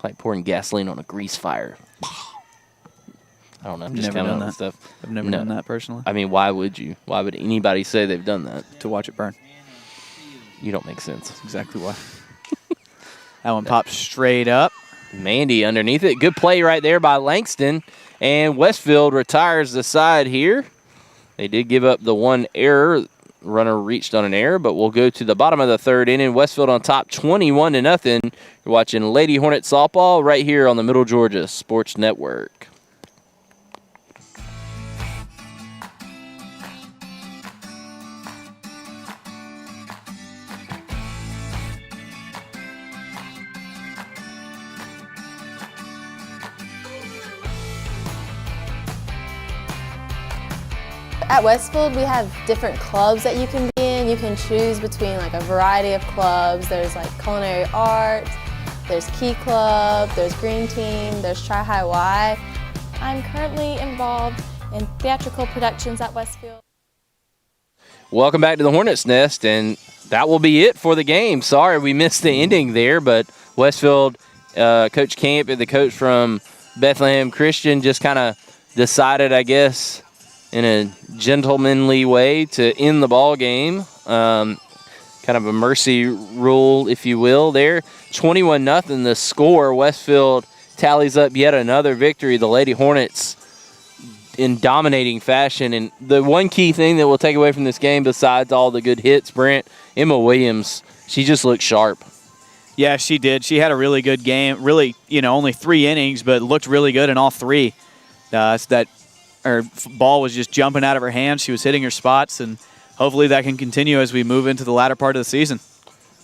[SPEAKER 1] Like pouring gasoline on a grease fire. I don't know. I'm just counting on stuff.
[SPEAKER 2] I've never done that personally.
[SPEAKER 1] I mean, why would you? Why would anybody say they've done that?
[SPEAKER 2] To watch it burn.
[SPEAKER 1] You don't make sense.
[SPEAKER 2] That's exactly why. That one popped straight up.
[SPEAKER 1] Mandy underneath it. Good play right there by Langston. And Westfield retires the side here. They did give up the one error. Runner reached on an error, but we'll go to the bottom of the third inning. Westfield on top, 21-0. You're watching Lady Hornet softball right here on the Middle Georgia Sports Network.
[SPEAKER 7] At Westfield, we have different clubs that you can be in. You can choose between like a variety of clubs. There's like culinary arts, there's Key Club, there's Green Team, there's Tri High Y.
[SPEAKER 10] I'm currently involved in theatrical productions at Westfield.
[SPEAKER 1] Welcome back to the Hornet's Nest, and that will be it for the game. Sorry we missed the ending there, but Westfield Coach Camp and the coach from Bethlehem Christian just kind of decided, I guess, in a gentlemanly way to end the ball game. Kind of a mercy rule, if you will, there. 21-0 the score. Westfield tallies up yet another victory. The Lady Hornets in dominating fashion. And the one key thing that we'll take away from this game, besides all the good hits, Brent, Emma Williams, she just looked sharp.
[SPEAKER 2] Yeah, she did. She had a really good game. Really, only 3 innings, but looked really good in all 3. That her ball was just jumping out of her hands. She was hitting her spots, and hopefully that can continue as we move into the latter part of the season.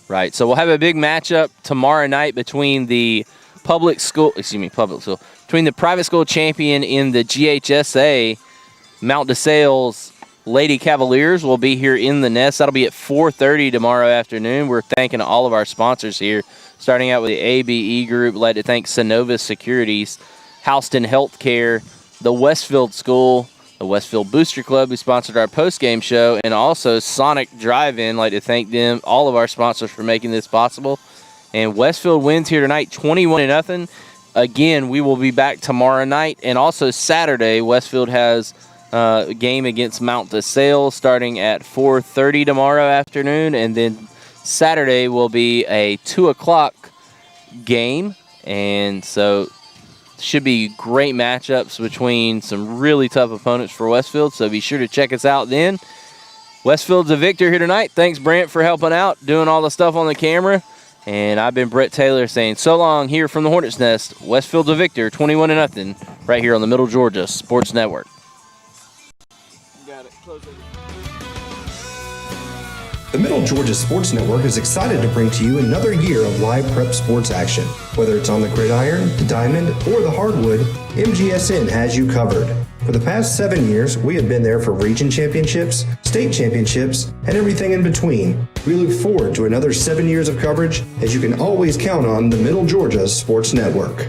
[SPEAKER 1] Right. So we'll have a big matchup tomorrow night between the between the private school champion in the GHSA, Mount DeSales Lady Cavaliers will be here in the nest. That'll be at 4:30 tomorrow afternoon. We're thanking all of our sponsors here, starting out with the ABE Group. I'd like to thank Synovus Securities, Houston Healthcare, the Westfield School, the Westfield Booster Club, who sponsored our post-game show, and also Sonic Drive-In. I'd like to thank them, all of our sponsors, for making this possible. And Westfield wins here tonight, 21-0. Again, we will be back tomorrow night. And also Saturday, Westfield has a game against Mount DeSales starting at 4:30 tomorrow afternoon. And then Saturday will be a 2 o'clock game. And so should be great matchups between some really tough opponents for Westfield. So be sure to check us out then. Westfield's a victor here tonight. Thanks, Brent, for helping out, doing all the stuff on the camera. And I've been Brett Taylor saying so long here from the Hornets Nest. Westfield's a victor, 21-0, right here on the Middle Georgia Sports Network.
[SPEAKER 3] Got it. Close it. The Middle Georgia Sports Network is excited to bring to you another year of live prep sports action. Whether it's on the gridiron, the diamond, or the hardwood, MGSN has you covered. For the past 7 years, we have been there for region championships, state championships, and everything in between. We look forward to another 7 years of coverage, as you can always count on the Middle Georgia Sports Network.